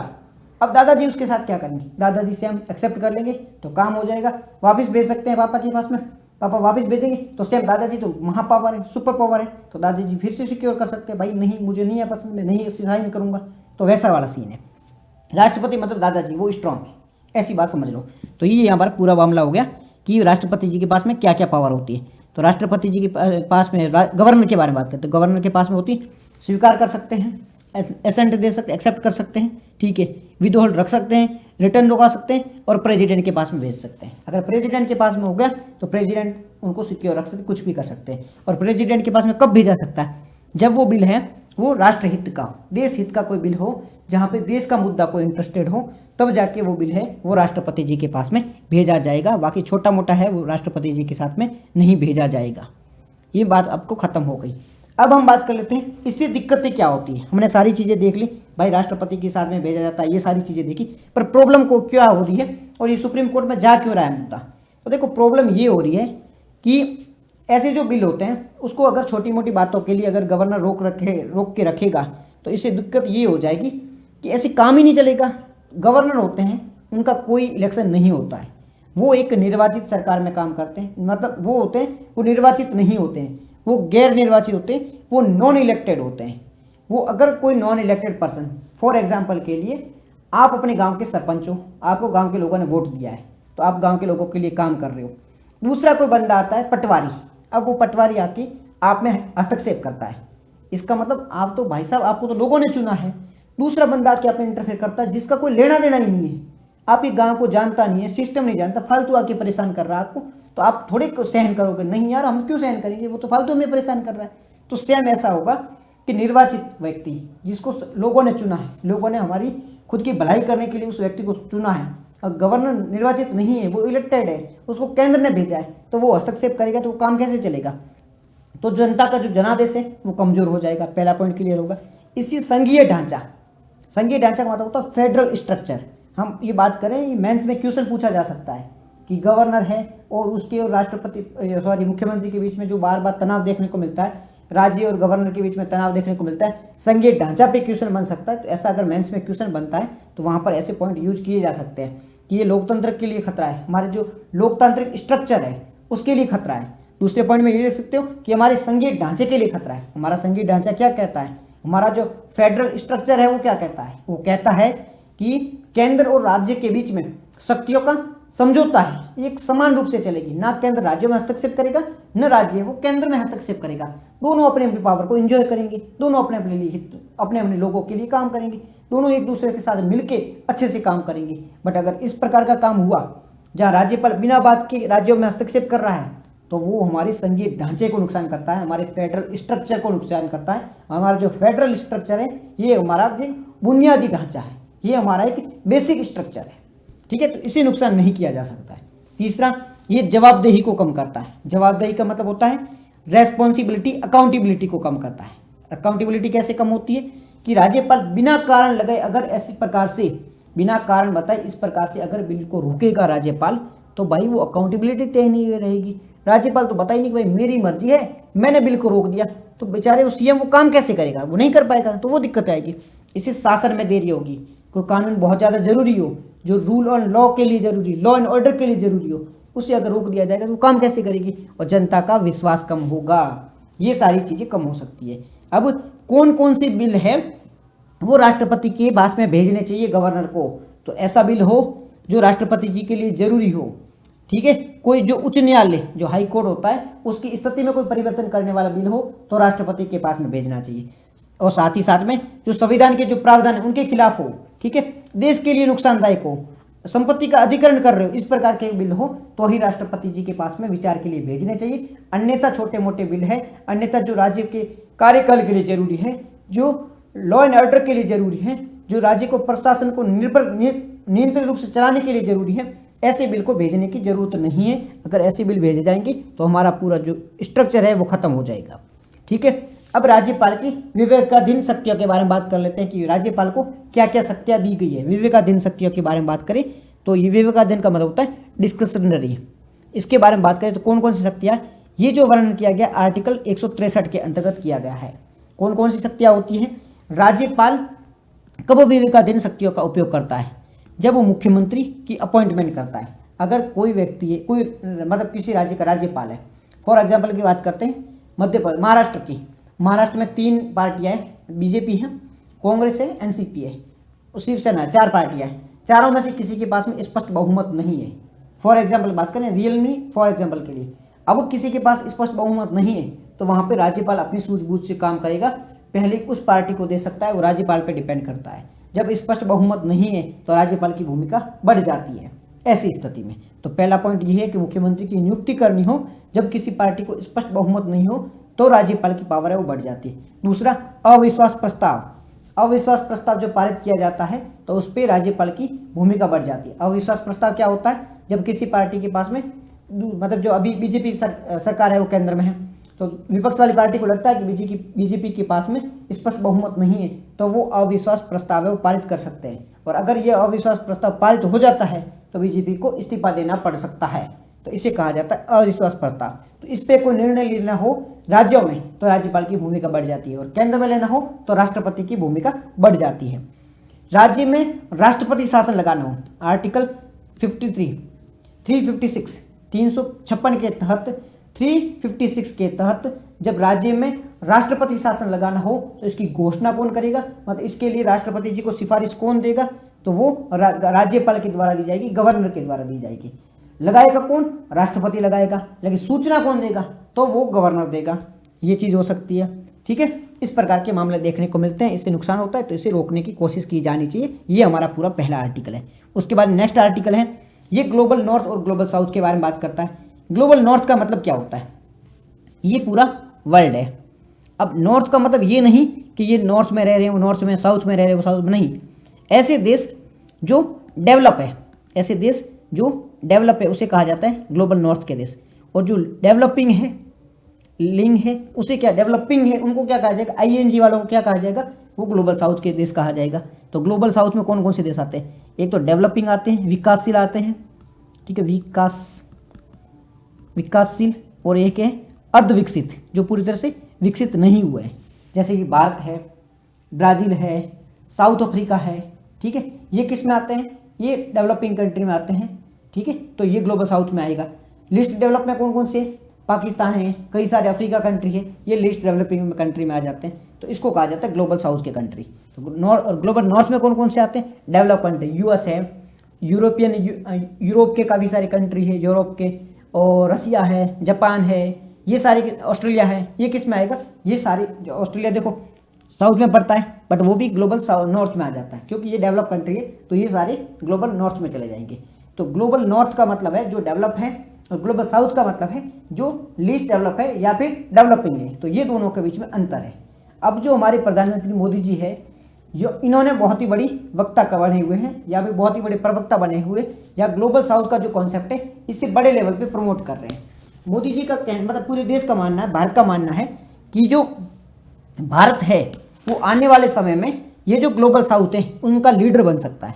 अब दादाजी उसके साथ क्या करेंगे? दादाजी से हम एक्सेप्ट कर लेंगे तो काम हो जाएगा। वापस भेज सकते हैं पापा के पास में, पापा वापस भेजेंगे तो सेम दादाजी तो महापावर है, सुपर पावर है, तो दादाजी फिर से सिक्योर कर सकते हैं, भाई नहीं मुझे नहीं है पसंद, मैं नहीं साइन करूंगा। तो वैसा वाला सीन है। राष्ट्रपति मतलब दादाजी, वो स्ट्रांग है, ऐसी बात समझ लो। तो ये यहाँ पर पूरा मामला हो गया कि राष्ट्रपति जी के पास में क्या क्या पावर होती है। तो राष्ट्रपति जी के पास में, गवर्नर के बारे में बात करते हैं, गवर्नर के पास में होती है स्वीकार कर सकते हैं, एसेंट दे सकते, एक्सेप्ट कर सकते हैं, ठीक है, विद होल्ड रख सकते हैं, रिटर्न रोका सकते हैं और प्रेसिडेंट के पास में भेज सकते हैं। अगर प्रेसिडेंट के पास में हो गया तो प्रेसिडेंट उनको सिक्योर रख सकते, कुछ भी कर सकते हैं। और प्रेसिडेंट के पास में कब भेजा सकता है? जब वो बिल है वो राष्ट्रहित का, देश हित का कोई बिल हो, जहाँ पे देश का मुद्दा कोई इंटरेस्टेड हो, तब जाके वो बिल है वो राष्ट्रपति जी के पास में भेजा जाएगा। बाकी छोटा मोटा है वो राष्ट्रपति जी के साथ में नहीं भेजा जाएगा। ये बात आपको खत्म हो गई। अब हम बात कर लेते हैं इससे दिक्कतें क्या होती है। हमने सारी चीज़ें देख ली, भाई राष्ट्रपति के साथ में भेजा जाता है, ये सारी चीज़ें देखी, पर प्रॉब्लम को क्या हो रही है और ये सुप्रीम कोर्ट में जा क्यों रहा है मुद्दा? तो देखो प्रॉब्लम ये हो रही है कि ऐसे जो बिल होते हैं उसको अगर छोटी मोटी बातों के लिए अगर गवर्नर रोक के रखेगा तो इससे दिक्कत ये हो जाएगी कि ऐसे काम ही नहीं चलेगा। गवर्नर होते हैं, उनका कोई इलेक्शन नहीं होता है, वो एक निर्वाचित सरकार में काम करते हैं, मतलब वो होते हैं, वो निर्वाचित नहीं होते हैं, वो गैर निर्वाचित होते हैं, वो नॉन इलेक्टेड होते हैं। वो अगर कोई non elected person, for example के लिए आप अपने गांव के सरपंच हो, आपको गांव के लोगों ने वोट दिया है तो आप गांव के लोगों के लिए काम कर रहे हो। दूसरा कोई बंदा आता है पटवारी, अब वो पटवारी आके आप में हस्तक्षेप करता है, इसका मतलब आप तो भाई साहब आपको तो लोगों ने चुना है। दूसरा बंदा आके आप में इंटरफेयर करता है जिसका कोई लेना देना ही नहीं है, आपके गांव को जानता नहीं है, सिस्टम नहीं जानता, फालतू आके परेशान कर रहा है आपको, तो आप थोड़े सहन करोगे, नहीं यार हम क्यों सहन करेंगे, वो तो फालतू हमें परेशान कर रहा है। तो सेम ऐसा होगा कि निर्वाचित व्यक्ति जिसको लोगों ने चुना है, लोगों ने हमारी खुद की भलाई करने के लिए उस व्यक्ति को चुना है, और गवर्नर निर्वाचित नहीं है, वो इलेक्टेड है, उसको केंद्र ने भेजा है, तो वो हस्तक्षेप करेगा तो वो काम कैसे चलेगा। तो जनता का जो जनादेश है वो कमजोर हो जाएगा। पहला पॉइंट क्लियर होगा। इसी संघीय ढांचा, संघीय ढांचा का मतलब होता है फेडरल स्ट्रक्चर। हम ये बात करें, ये मेंस में क्वेश्चन पूछा जा सकता है कि गवर्नर है और उसके और राष्ट्रपति मुख्यमंत्री के बीच में जो बार बार तनाव देखने को मिलता है, राज्य और गवर्नर के बीच में तनाव देखने को मिलता है, संघीय ढांचा पे क्वेश्चन बन सकता है। तो ऐसा अगर मेंस में क्वेश्चन बनता है तो वहाँ पर ऐसे पॉइंट यूज किए जा सकते हैं कि ये लोकतंत्र के लिए खतरा है, हमारे जो लोकतांत्रिक स्ट्रक्चर है उसके लिए खतरा है। दूसरे पॉइंट में ये लिख सकते हो कि हमारे संघीय ढांचे के लिए खतरा है। हमारा संघीय ढांचा क्या कहता है, हमारा जो फेडरल स्ट्रक्चर है वो क्या कहता है, वो कहता है कि केंद्र और राज्य के बीच में शक्तियों का समझौता है, एक समान रूप से चलेगी, ना केंद्र राज्यों में हस्तक्षेप करेगा न राज्य वो केंद्र में हस्तक्षेप करेगा। दोनों अपने अपनी पावर को एंजॉय करेंगे, दोनों अपने अपने लिए अपने अपने लोगों के लिए काम करेंगे, दोनों एक दूसरे के साथ मिलके अच्छे से काम करेंगे। बट अगर इस प्रकार का काम हुआ जहाँ राज्यपाल बिना बात के राज्यों में हस्तक्षेप कर रहा है तो वो हमारे संघीय ढांचे को नुकसान करता है, हमारे फेडरल स्ट्रक्चर को नुकसान करता है। हमारा जो फेडरल स्ट्रक्चर है ये हमारा एक बुनियादी ढांचा है, ये हमारा एक बेसिक स्ट्रक्चर है, ठीक है। तो इसे नुकसान नहीं किया जा सकता है। तीसरा, ये जवाबदेही को कम करता है। जवाबदेही का मतलब होता है रेस्पॉन्सिबिलिटी, अकाउंटेबिलिटी को कम करता है। अकाउंटेबिलिटी कैसे कम होती है कि राज्यपाल बिना कारण लगाए अगर ऐसी प्रकार से बिना कारण बताए इस प्रकार से अगर बिल को रोकेगा राज्यपाल, तो भाई वो अकाउंटेबिलिटी तय नहीं रहेगी। राज्यपाल तो बता ही नहीं कि भाई मेरी मर्जी है, मैंने बिल को रोक दिया, तो बेचारे वो सीएम वो काम कैसे करेगा, वो नहीं कर पाएगा, तो वो दिक्कत आएगी। इसे शासन में देरी होगी, कोई कानून बहुत ज़्यादा जरूरी हो, जो रूल और लॉ के लिए जरूरी, लॉ एंड ऑर्डर के लिए जरूरी हो, उसे अगर रोक दिया जाएगा तो वो काम कैसे करेगी, और जनता का विश्वास कम होगा। ये सारी चीज़ें कम हो सकती है। अब कौन कौन से बिल है वो राष्ट्रपति के पास में भेजने चाहिए गवर्नर को, तो ऐसा बिल हो जो राष्ट्रपति जी के लिए जरूरी हो, ठीक है। कोई जो उच्च न्यायालय जो हाई कोर्ट होता है उसकी स्थिति में कोई परिवर्तन करने वाला बिल हो तो राष्ट्रपति के पास में भेजना चाहिए, और साथ ही साथ में जो संविधान के जो प्रावधान है उनके खिलाफ हो, ठीक है, देश के लिए नुकसानदायक हो, संपत्ति का अधिकरण कर रहे हो, इस प्रकार के बिल हो तो ही राष्ट्रपति जी के पास में विचार के लिए भेजने चाहिए। अन्यथा छोटे मोटे बिल है, अन्यथा जो राज्य के कार्यकाल के लिए जरूरी है, जो लॉ एंड ऑर्डर के लिए जरूरी है, जो राज्य को प्रशासन को नियंत्रित रूप से चलाने के लिए जरूरी है, ऐसे बिल को भेजने की जरूरत नहीं है। अगर ऐसे बिल भेजे जाएंगे तो हमारा पूरा जो स्ट्रक्चर है वो खत्म हो जाएगा, ठीक है। अब राज्यपाल की विवेकाधीन शक्तियों के बारे में बात कर लेते हैं कि राज्यपाल को क्या क्या शक्तियां दी गई है। विवेकाधीन शक्तियों के बारे में बात करें तो ये विवेकाधीन का मतलब होता है डिस्क्रिशनरी। इसके बारे में बात करें तो कौन कौन सी शक्तियाँ, ये जो वर्णन किया गया आर्टिकल 163 के अंतर्गत किया गया है। कौन कौन सी शक्तियाँ होती हैं, राज्यपाल कब विवेकाधीन शक्तियों का उपयोग करता है, जब वो मुख्यमंत्री की अपॉइंटमेंट करता है। अगर कोई व्यक्ति है, कोई मतलब किसी राज्य का राज्यपाल है, फॉर एग्जाम्पल की बात करते हैं मध्य प्रदेश, महाराष्ट्र की, महाराष्ट्र में 3 पार्टियां हैं, बीजेपी है, कांग्रेस है, एनसीपी है, शिवसेना, 4 पार्टियां हैं, चारों में से किसी के पास में स्पष्ट बहुमत नहीं है। फॉर एग्जाम्पल बात करें रियलमी, फॉर एग्जाम्पल के लिए, अब किसी के पास स्पष्ट बहुमत नहीं है तो वहाँ पे राज्यपाल अपनी सूझबूझ से काम करेगा, पहले उस पार्टी को दे सकता है, वो राज्यपाल पे डिपेंड करता है। जब स्पष्ट बहुमत नहीं है तो राज्यपाल की भूमिका बढ़ जाती है ऐसी स्थिति में। तो पहला पॉइंट ये है कि मुख्यमंत्री की नियुक्ति करनी हो, जब किसी पार्टी को स्पष्ट बहुमत नहीं हो तो राज्यपाल की पावर है वो बढ़ जाती है। दूसरा, अविश्वास प्रस्ताव, अविश्वास प्रस्ताव जो पारित किया जाता है तो उस पर राज्यपाल की भूमिका बढ़ जाती है। अविश्वास प्रस्ताव क्या होता है, जब किसी पार्टी के पास में, मतलब जो अभी बीजेपी सरकार है वो केंद्र में है, तो विपक्ष वाली पार्टी को लगता है कि बीजेपी के पास में स्पष्ट बहुमत नहीं है तो वो अविश्वास प्रस्ताव है वो पारित कर सकते हैं, और अगर ये अविश्वास प्रस्ताव पारित हो जाता है तो बीजेपी को इस्तीफा देना पड़ सकता है। तो इसे कहा जाता है अविश्वास प्रस्ताव। तो इस पे कोई निर्णय लेना हो राज्यों में तो राज्यपाल की भूमिका बढ़ जाती है, और केंद्र में लेना हो तो राष्ट्रपति की भूमिका बढ़ जाती है। राज्य में राष्ट्रपति शासन लगाना हो, आर्टिकल 53, 356, 356 के तहत 356 के तहत जब राज्य में राष्ट्रपति शासन लगाना हो तो इसकी घोषणा कौन करेगा, मतलब इसके लिए राष्ट्रपति जी को सिफारिश कौन देगा, तो वो राज्यपाल के द्वारा दी जाएगी, गवर्नर के द्वारा दी जाएगी। लगाएगा कौन, राष्ट्रपति लगाएगा, लेकिन सूचना कौन देगा, तो वो गवर्नर देगा। ये चीज़ हो सकती है, ठीक है। इस प्रकार के मामले देखने को मिलते हैं, इससे नुकसान होता है तो इसे रोकने की कोशिश की जानी चाहिए। ये हमारा पूरा पहला आर्टिकल है। उसके बाद नेक्स्ट आर्टिकल है, ये ग्लोबल नॉर्थ और ग्लोबल साउथ के बारे में बात करता है। ग्लोबल नॉर्थ का मतलब क्या होता है, ये पूरा वर्ल्ड है। अब नॉर्थ का मतलब ये नहीं कि ये नॉर्थ में रह रहे हैं वो नॉर्थ में, साउथ में रह रहे हैं वो साउथ में, नहीं। ऐसे देश जो डेवलप है, ऐसे देश जो डेवलप है उसे कहा जाता है ग्लोबल नॉर्थ के देश। और जो डेवलपिंग है, लिंग है, उसे क्या, डेवलपिंग है, उनको क्या कहा जाएगा, ING वालों को क्या कहा जाएगा, वो ग्लोबल साउथ के देश कहा जाएगा। तो ग्लोबल साउथ में कौन कौन से देश आते हैं, एक तो डेवलपिंग आते हैं, विकासशील आते हैं, ठीक है, विकासशील, और एक है अर्धविकसित, जो पूरी तरह से विकसित नहीं हुए हैं, जैसे कि भारत है, ब्राज़ील है, साउथ अफ्रीका है, ठीक है। ये किस में आते हैं, ये डेवलपिंग कंट्री में आते हैं, ठीक है। तो ये ग्लोबल साउथ में आएगा। लिस्ट डेवलप में कौन कौन से, पाकिस्तान है, कई सारे अफ्रीका कंट्री है, ये लिस्ट डेवलपिंग कंट्री में आ जाते हैं। तो इसको कहा जाता है ग्लोबल साउथ के कंट्री। तो ग्लोबल नॉर्थ में कौन कौन से आते हैं, डेवलप कंट्री, US है, यूरोप के काफ़ी सारे कंट्री है, यूरोप के, और रसिया है, जापान है, ये सारे, ऑस्ट्रेलिया है, ये किस में आएगा, ये सारे, जो ऑस्ट्रेलिया देखो साउथ में पड़ता है बट वो भी ग्लोबल नॉर्थ में आ जाता है, क्योंकि ये डेवलप कंट्री है, तो ये सारे ग्लोबल नॉर्थ में चले जाएंगे। तो ग्लोबल नॉर्थ का मतलब है जो डेवलप है, और ग्लोबल साउथ का मतलब है जो लीस्ट डेवलप है या फिर डेवलपिंग है। तो ये दोनों के बीच में अंतर है। अब जो हमारे प्रधानमंत्री मोदी जी है, जो इन्होंने बहुत ही बड़ी वक्ता बने हुए हैं, या फिर बहुत ही बड़े प्रवक्ता बने हुए, या ग्लोबल साउथ का जो कॉन्सेप्ट है इससे बड़े लेवल पे प्रमोट कर रहे हैं। मोदी जी का मतलब पूरे देश का मानना है, भारत का मानना है कि जो भारत है वो आने वाले समय में ये जो ग्लोबल साउथ है उनका लीडर बन सकता है।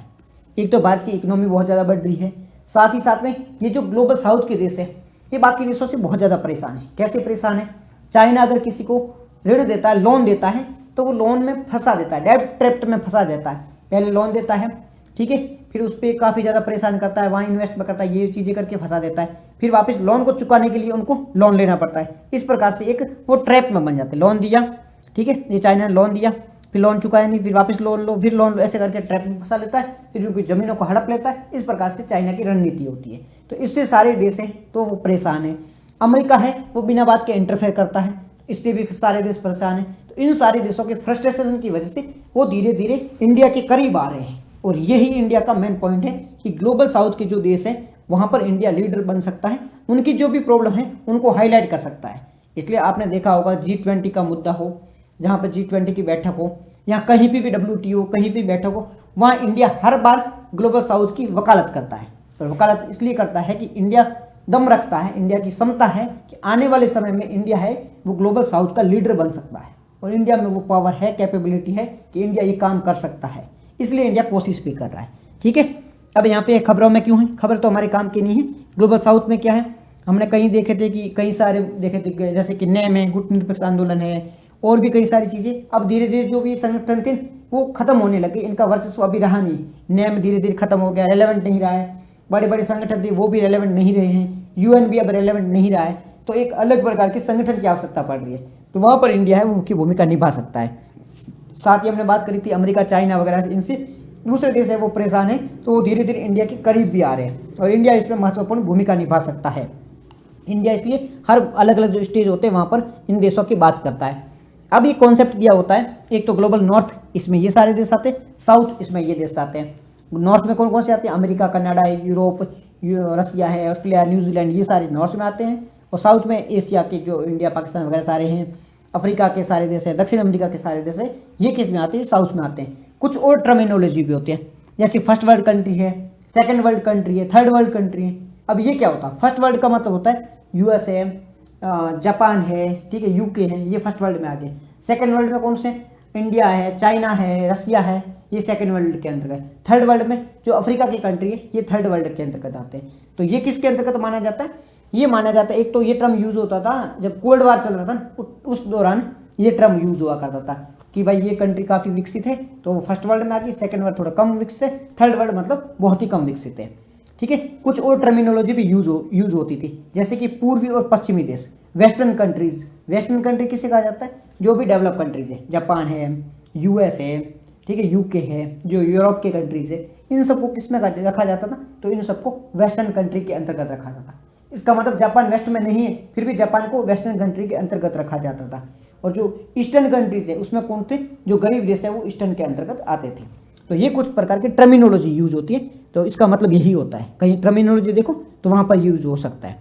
एक तो भारत की इकोनॉमी बहुत ज़्यादा बढ़ रही है, साथ ही साथ में ये जो ग्लोबल साउथ के देश है ये बाकी देशों से बहुत ज़्यादा परेशान है। कैसे परेशान है, चाइना अगर किसी को ऋण देता है, लोन देता है, तो वो लोन में फंसा देता है, डेब्ट ट्रैप में फंसा देता है। पहले लोन देता है, ठीक है, फिर उस पर काफ़ी ज़्यादा परेशान करता है, वहाँ इन्वेस्ट करता है, ये चीज़ें करके फंसा देता है, फिर वापस लोन को चुकाने के लिए उनको लोन लेना पड़ता है। इस प्रकार से एक वो ट्रैप में बन जाते हैं। लोन दिया, ठीक है, ये चाइना ने लोन दिया, फिर लोन चुकाया नहीं, फिर वापस लोन लो, फिर लोन लो, ऐसे करके ट्रैप में फंसा लेता है, फिर उनकी ज़मीनों को हड़प लेता है। इस प्रकार से चाइना की रणनीति होती है। तो इससे सारे देश हैं तो वो परेशान है। अमेरिका है वो बिना बात के इंटरफेयर करता है, इससे भी सारे देश परेशान हैं। तो इन सारे देशों के फ्रस्ट्रेशन की वजह से वो धीरे धीरे इंडिया के करीब आ रहे हैं। और यही इंडिया का मेन पॉइंट है कि ग्लोबल साउथ के जो देश हैं वहाँ पर इंडिया लीडर बन सकता है, उनकी जो भी प्रॉब्लम है उनको हाईलाइट कर सकता है। इसलिए आपने देखा होगा G20 का मुद्दा हो, जहाँ पर G20 की बैठक हो, या कहीं भी WTO कहीं भी बैठक हो, वहाँ इंडिया हर बार ग्लोबल साउथ की वकालत करता है। और वकालत इसलिए करता है कि इंडिया दम रखता है, इंडिया की क्षमता है कि आने वाले समय में इंडिया है वो ग्लोबल साउथ का लीडर बन सकता है, और इंडिया में वो पावर है, कैपेबिलिटी है कि इंडिया ये काम कर सकता है। इसलिए इंडिया कोशिश भी कर रहा है, ठीक है। अब यहाँ पे खबरों में क्यों है, खबर तो हमारे काम की नहीं है। ग्लोबल साउथ में क्या है, हमने कहीं देखे थे कि कई सारे देखे थे, जैसे कि नेम है, गुट निरपेक्ष आंदोलन है, और भी कई सारी चीज़ें। अब धीरे धीरे जो भी संगठन थे वो खत्म होने लगे, इनका वर्चस्व अभी रहा नहीं। नेम धीरे धीरे खत्म हो गया, रेलेवेंट नहीं रहा है। बड़े बड़े संगठन थे वो भी रेलेवेंट नहीं रहे हैं, UN भी अब रेलेवेंट नहीं रहा है। तो एक अलग प्रकार के संगठन की आवश्यकता पड़ रही है, तो वहाँ पर इंडिया है वो मुख्य भूमिका निभा सकता है। साथ ही हमने बात करी थी अमेरिका, चाइना वगैरह, इनसे दूसरे देश है वो परेशान है, तो वो धीरे धीरे इंडिया के करीब भी आ रहे हैं, और इंडिया इसमें महत्वपूर्ण भूमिका निभा सकता है। इंडिया इसलिए हर अलग अलग जो स्टेज होते हैं वहाँ पर इन देशों की बात करता है। अब ये कॉन्सेप्ट दिया होता है, एक तो ग्लोबल नॉर्थ, इसमें ये सारे देश आते हैं, साउथ इसमें ये देश आते हैं। नॉर्थ में कौन कौन से आते हैं, अमेरिका, कनाडा, यूरोप, रसिया है, ऑस्ट्रेलिया, न्यूजीलैंड, ये सारे नॉर्थ में आते हैं। और साउथ में एशिया के जो इंडिया, पाकिस्तान वगैरह सारे हैं, अफ्रीका के सारे देश हैं, दक्षिण अमेरिका के सारे देश हैं, ये किस में आते हैं, साउथ में आते हैं। कुछ और टर्मिनोलॉजी भी होती है, जैसे फर्स्ट वर्ल्ड कंट्री है, सेकंड वर्ल्ड कंट्री है, थर्ड वर्ल्ड कंट्री है। अब ये क्या होता है, फर्स्ट वर्ल्ड का मतलब होता है US है, जापान है, ठीक है, UK है, ये फर्स्ट वर्ल्ड में आ गए। सेकंड वर्ल्ड में कौन से, इंडिया है, चाइना है, रसिया है, ये सेकंड वर्ल्ड के अंतर्गत। थर्ड वर्ल्ड में जो अफ्रीका की कंट्री है ये थर्ड वर्ल्ड के अंतर्गत आते हैं। तो ये किसके अंतर्गत माना जाता है, ये माना जाता है, एक तो ये टर्म यूज होता था जब कोल्ड वार चल रहा था उस दौरान ये टर्म यूज हुआ करता था कि भाई ये कंट्री काफ़ी विकसित है, तो फर्स्ट वर्ल्ड में आ गई, सेकेंड वर्ल्ड थोड़ा कम विकसित है, थर्ड वर्ल्ड मतलब बहुत ही कम विकसित है। ठीक है, कुछ और टर्मिनोलॉजी भी यूज होती थी, जैसे कि पूर्वी और पश्चिमी देश, वेस्टर्न कंट्रीज। वेस्टर्न कंट्री किसे कहा जाता है? जो भी डेवलप कंट्रीज है, जापान है, यूएस है, ठीक है, यूके है, जो यूरोप के कंट्रीज है, इन सबको किस में रखा जाता था? तो इन सबको वेस्टर्न कंट्री के अंतर्गत रखा जाता था। इसका मतलब जापान वेस्ट में नहीं है, फिर भी जापान को वेस्टर्न कंट्री के अंतर्गत रखा जाता था। और जो ईस्टर्न कंट्रीज है उसमें कौन थे? जो गरीब देश है वो ईस्टर्न के अंतर्गत आते थे। तो ये कुछ प्रकार की टर्मिनोलॉजी यूज होती है, तो इसका मतलब यही होता है। कहीं टर्मिनोलॉजी देखो तो वहाँ पर यूज हो सकता है।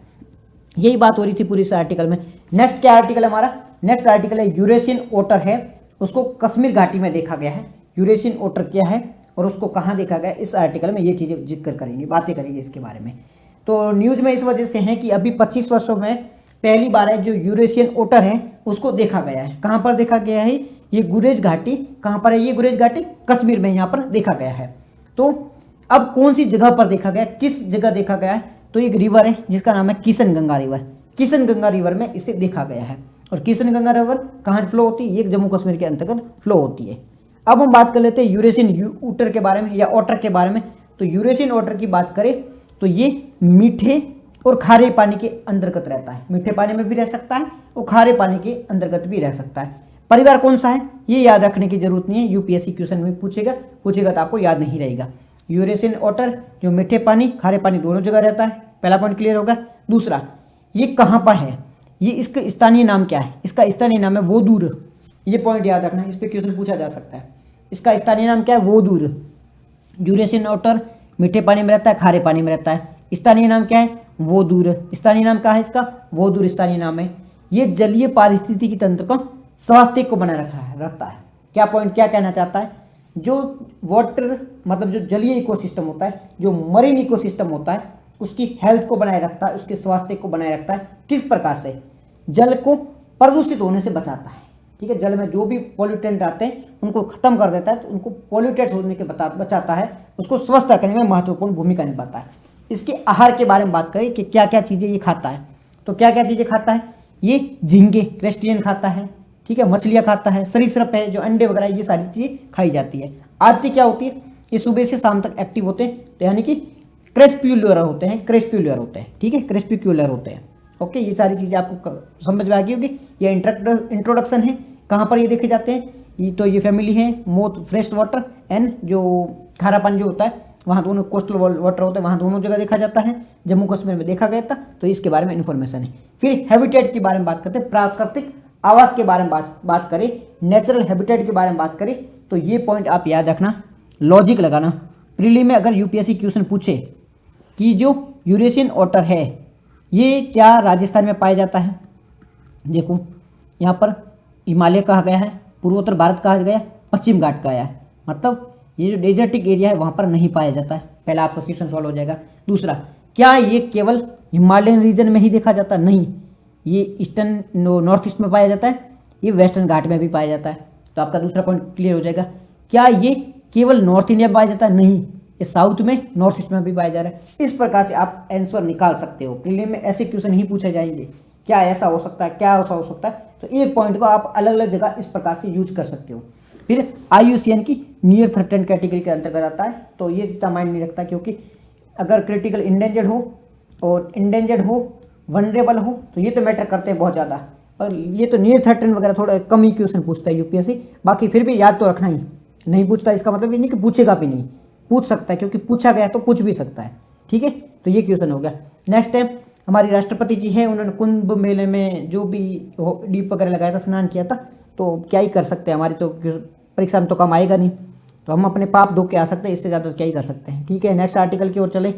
यही बात हो रही थी पूरी इस आर्टिकल में। नेक्स्ट क्या आर्टिकल है हमारा? नेक्स्ट आर्टिकल है यूरेशियन ओटर है, उसको कश्मीर घाटी में देखा गया है। यूरेशियन ओटर क्या है और उसको कहाँ देखा गया, इस आर्टिकल में ये चीज़ें जिक्र करेंगे, बातें करेंगे इसके बारे में। तो न्यूज़ में इस वजह से है कि अभी 25 वर्षों में पहली बार है जो यूरेशियन ओटर है उसको देखा गया है। कहाँ पर देखा गया है? ये गुरेज घाटी, कहाँ पर है ये गुरेज घाटी? कश्मीर में यहाँ पर देखा गया है। तो अब कौन सी जगह पर देखा गया, किस जगह देखा गया है? तो एक रिवर है जिसका नाम है किशन गंगा रिवर। किशन गंगा रिवर में इसे देखा गया है। और किशन गंगा रिवर कहाँ फ्लो होती है? ये जम्मू कश्मीर के अंतर्गत फ्लो होती है। अब हम बात कर लेते हैं यूरेशियन ओटर के बारे में या ओटर के बारे में। तो यूरेशियन ओटर की बात करें तो ये मीठे और खारे पानी के अंतर्गत रहता है। मीठे पानी में भी रह सकता है और खारे पानी के अंतर्गत भी रह सकता है। परिवार कौन सा है ये याद रखने की जरूरत नहीं है, यूपीएससी क्वेश्चन में पूछेगा तो आपको याद नहीं रहेगा। यूरेशियन ओटर जो मीठे पानी खारे पानी दोनों जगह रहता है, पहला पॉइंट क्लियर होगा। दूसरा, ये कहाँ पर है, ये इसका स्थानीय नाम क्या है? इसका स्थानीय नाम है वोदूर। ये पॉइंट याद रखना, इस पर क्वेश्चन पूछा जा सकता है। इसका स्थानीय नाम क्या है? वोदूर। यूरेशियन ओटर मीठे पानी में रहता है, खारे पानी में रहता है, स्थानीय नाम क्या है? वोदूर। स्थानीय नाम क्या है इसका? वोदूर स्थानीय नाम है। ये जलीय पारिस्थितिकी तंत्र का स्वास्थ्य को बनाए रखता है। क्या पॉइंट क्या कहना चाहता है? जो वाटर मतलब जो जलीय इकोसिस्टम होता है, जो मरीन इकोसिस्टम होता है, उसकी हेल्थ को बनाए रखता है, उसके स्वास्थ्य को बनाए रखता है। किस प्रकार से? जल को प्रदूषित होने से बचाता है। ठीक है, जल में जो भी पॉल्यूटेंट आते हैं उनको खत्म कर देता है, तो उनको पॉल्यूटेड होने के बचाता है, उसको स्वस्थ रखने में महत्वपूर्ण भूमिका निभाता है। इसके आहार के बारे में बात करें कि क्या क्या चीज़ें ये खाता है, तो क्या क्या चीज़ें खाता है? ये झींगे क्रस्टेशियन खाता है, ठीक है, मछलियाँ खाता है, सरीसृप है जो अंडे वगैरह, ये सारी चीज़ें खाई जाती है। आदित्य क्या होती है? ये सुबह से शाम तक एक्टिव होते हैं, तो यानी कि क्रेस्पिकुलर होते हैं, ठीक है, क्रेस्पिकुलर होते हैं। ओके, ये सारी चीज़ें आपको समझ में आ गई होगी। ये इंट्रोडक्शन है। कहाँ पर ये देखे जाते हैं? ये तो ये फैमिली है मोस्ट फ्रेश वाटर एंड जो खारा पानी जो होता है वहाँ दोनों कोस्टल वाटर होता है, वहाँ दोनों जगह देखा जाता है। जम्मू कश्मीर में देखा गया था, तो इसके बारे में इन्फॉर्मेशन है। फिर हैबिटेट के बारे में बात करते हैं, प्राकृतिक आवास के बारे में बात करें, नेचुरल हैबिटेट के बारे में बात करें, तो ये पॉइंट आप याद रखना, लॉजिक लगाना। प्रीली में अगर यूपीएससी क्वेश्चन पूछे कि जो यूरेशियन ओटर है ये क्या राजस्थान में पाया जाता है, देखो यहाँ पर हिमालय कहा गया है, पूर्वोत्तर भारत कहा गया, पश्चिम घाट कहा है, मतलब ये जो डेजर्टिक एरिया है वहाँ पर नहीं पाया जाता है। पहला आपका क्वेश्चन सॉल्व हो जाएगा। दूसरा, क्या ये केवल हिमालयन रीजन में ही देखा जाता है? नहीं, ये ईस्टर्न नॉर्थ ईस्ट में पाया जाता है, ये वेस्टर्न घाट में भी पाया जाता है। तो आपका दूसरा पॉइंट क्लियर हो जाएगा। क्या ये केवल नॉर्थ इंडिया में पाया जाता है? नहीं, ये साउथ में, नॉर्थ ईस्ट में भी पाया जा रहा है। इस प्रकार से आप आंसर निकाल सकते हो। प्रीलिम में ऐसे क्वेश्चन ही पूछे जाएंगे, क्या ऐसा हो सकता है, क्या ऐसा हो सकता है, तो एक पॉइंट को आप अलग अलग जगह इस प्रकार से यूज कर सकते हो। फिर IUCN की नियर थ्रेटेंड कैटेगरी के अंतर्गत आता है, तो ये इतना माइंड नहीं रखता, क्योंकि अगर क्रिटिकल इंडेंजर्ड हो और इंडेंजर्ड हो, वनरेबल हो, तो ये तो मैटर करते हैं बहुत ज़्यादा। और ये तो नियर थ्रेटेंड वगैरह थोड़ा कम ही क्वेश्चन पूछता है यूपीएससी, बाकी फिर भी याद तो रखना ही। नहीं पूछता इसका मतलब ये नहीं कि पूछेगा भी नहीं, पूछ सकता है, क्योंकि पूछा गया तो पूछ भी सकता है। ठीक है, तो ये क्वेश्चन हो गया। नेक्स्ट टाइम हमारी राष्ट्रपति जी हैं, उन्होंने कुंभ मेले में जो भी डीप वगैरह लगाया था, स्नान किया था, तो क्या ही कर सकते हैं, हमारी तो परीक्षा में तो कम आएगा नहीं, तो हम अपने पाप धो के आ सकते हैं, इससे ज़्यादा क्या ही कर सकते हैं। ठीक है, नेक्स्ट आर्टिकल की ओर चले,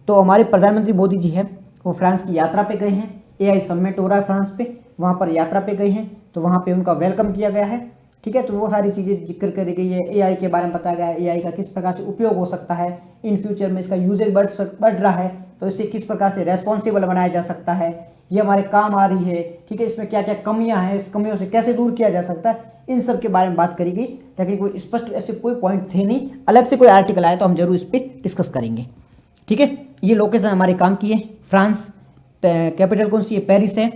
तो हमारे प्रधानमंत्री मोदी जी हैं वो फ्रांस की यात्रा पे गए हैं। AI समिट हो रहा है फ्रांस पे, वहाँ पर यात्रा पे गए हैं, तो वहाँ पे उनका वेलकम किया गया है। ठीक है, तो वो सारी चीज़ें जिक्र करी गई है। AI के बारे में बताया गया है, AI का किस प्रकार से उपयोग हो सकता है, इन फ्यूचर में इसका यूजेज बढ़ रहा है, तो इससे किस प्रकार से रेस्पॉन्सिबल बनाया जा सकता है, ये हमारे काम आ रही है। ठीक है, इसमें क्या क्या कमियां हैं, इस कमियों से कैसे दूर किया जा सकता है, इन सब के बारे में बात करी गई। ताकि कोई स्पष्ट ऐसे कोई पॉइंट थे नहीं, अलग से कोई आर्टिकल आया तो हम जरूर इस पर डिस्कस करेंगे। ठीक है, ये लोकेशन हमारे काम की है, फ्रांस, कैपिटल कौन सी है, पेरिस है,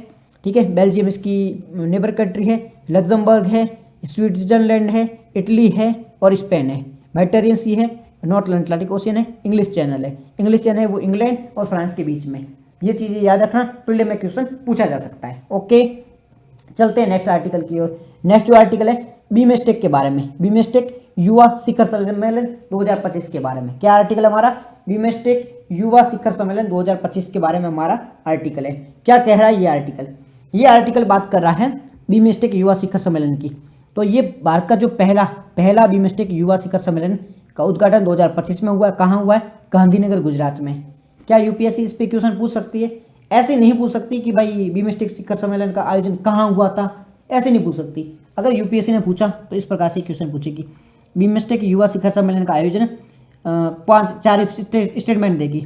ठीक है। बेल्जियम इसकी नेबर कंट्री है, लग्जमबर्ग है, स्विट्जरलैंड है, इटली है और स्पेन है। मेडिटेरियन सी है, नॉर्थ अटलांटिक ओशियन है, इंग्लिश चैनल है। इंग्लिश चैनल है वो इंग्लैंड और फ्रांस के बीच में। ये चीज़ें याद रखना, प्रीलिम में क्वेश्चन पूछा जा सकता है। ओके, चलते हैं नेक्स्ट आर्टिकल की ओर। नेक्स्ट जो आर्टिकल है बीमस्टेक के बारे में, बीमस्टेक युवा शिखर सम्मेलन 2025 के बारे में। क्या आर्टिकल हमारा, बीमस्टेक युवा शिखर सम्मेलन 2025 के बारे में हमारा आर्टिकल है। क्या कह रहा है ये आर्टिकल, ये आर्टिकल बात कर रहा है बीमस्टेक युवा शिखर सम्मेलन की। तो ये भारत का जो पहला बीमस्टेक युवा शिखर सम्मेलन का उद्घाटन 2025 में हुआ है। कहाँ हुआ है, गांधीनगर गुजरात में। क्या यूपीएससी इस पे क्वेश्चन पूछ सकती है, ऐसे नहीं पूछ सकती कि भाई बीमस्टेक शिखर सम्मेलन का आयोजन कहाँ हुआ था, ऐसे नहीं पूछ सकती। अगर यूपीएससी ने पूछा तो इस प्रकार से क्वेश्चन पूछेगी, बीमस्टेक युवा शिखर सम्मेलन का आयोजन 4 स्टेटमेंट देगी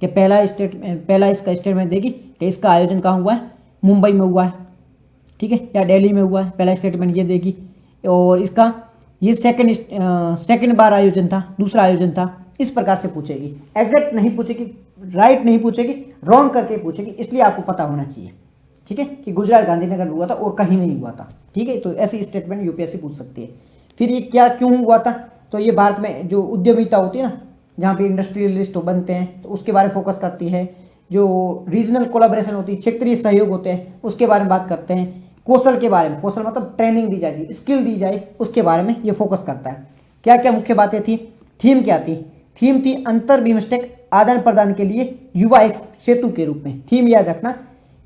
कि पहला इसका स्टेटमेंट देगी कि इसका आयोजन कहाँ हुआ है, मुंबई में हुआ है, ठीक है, या दिल्ली में हुआ है। पहला स्टेटमेंट ये देगी। और इसका ये सेकंड बार आयोजन था, दूसरा आयोजन था, इस प्रकार से पूछेगी। एग्जैक्ट नहीं पूछेगी, राइट नहीं पूछेगी, रॉन्ग करके पूछेगी। इसलिए आपको पता होना चाहिए, ठीक है, कि गुजरात गांधीनगर में हुआ था और कहीं नहीं हुआ था, ठीक है। तो ऐसी स्टेटमेंट यूपीएससी पूछ सकती है। फिर ये क्या क्यों हुआ था, तो ये भारत में जो उद्यमिता होती है ना, जहाँ पे इंडस्ट्रियलिस्ट बनते हैं, तो उसके बारे में फोकस करती है। जो रीजनल कोलाबोरेशन होती है, क्षेत्रीय सहयोग होते हैं, उसके बारे में बात करते हैं। कौशल के बारे में, कौशल मतलब ट्रेनिंग दी जाए, स्किल दी जाए, उसके बारे में ये फोकस करता है। क्या क्या मुख्य बातें थी, थीम क्या थी, थीम थी अंतर बीमस्टेक आदान प्रदान के लिए युवा एक सेतु के रूप में। थीम याद रखना,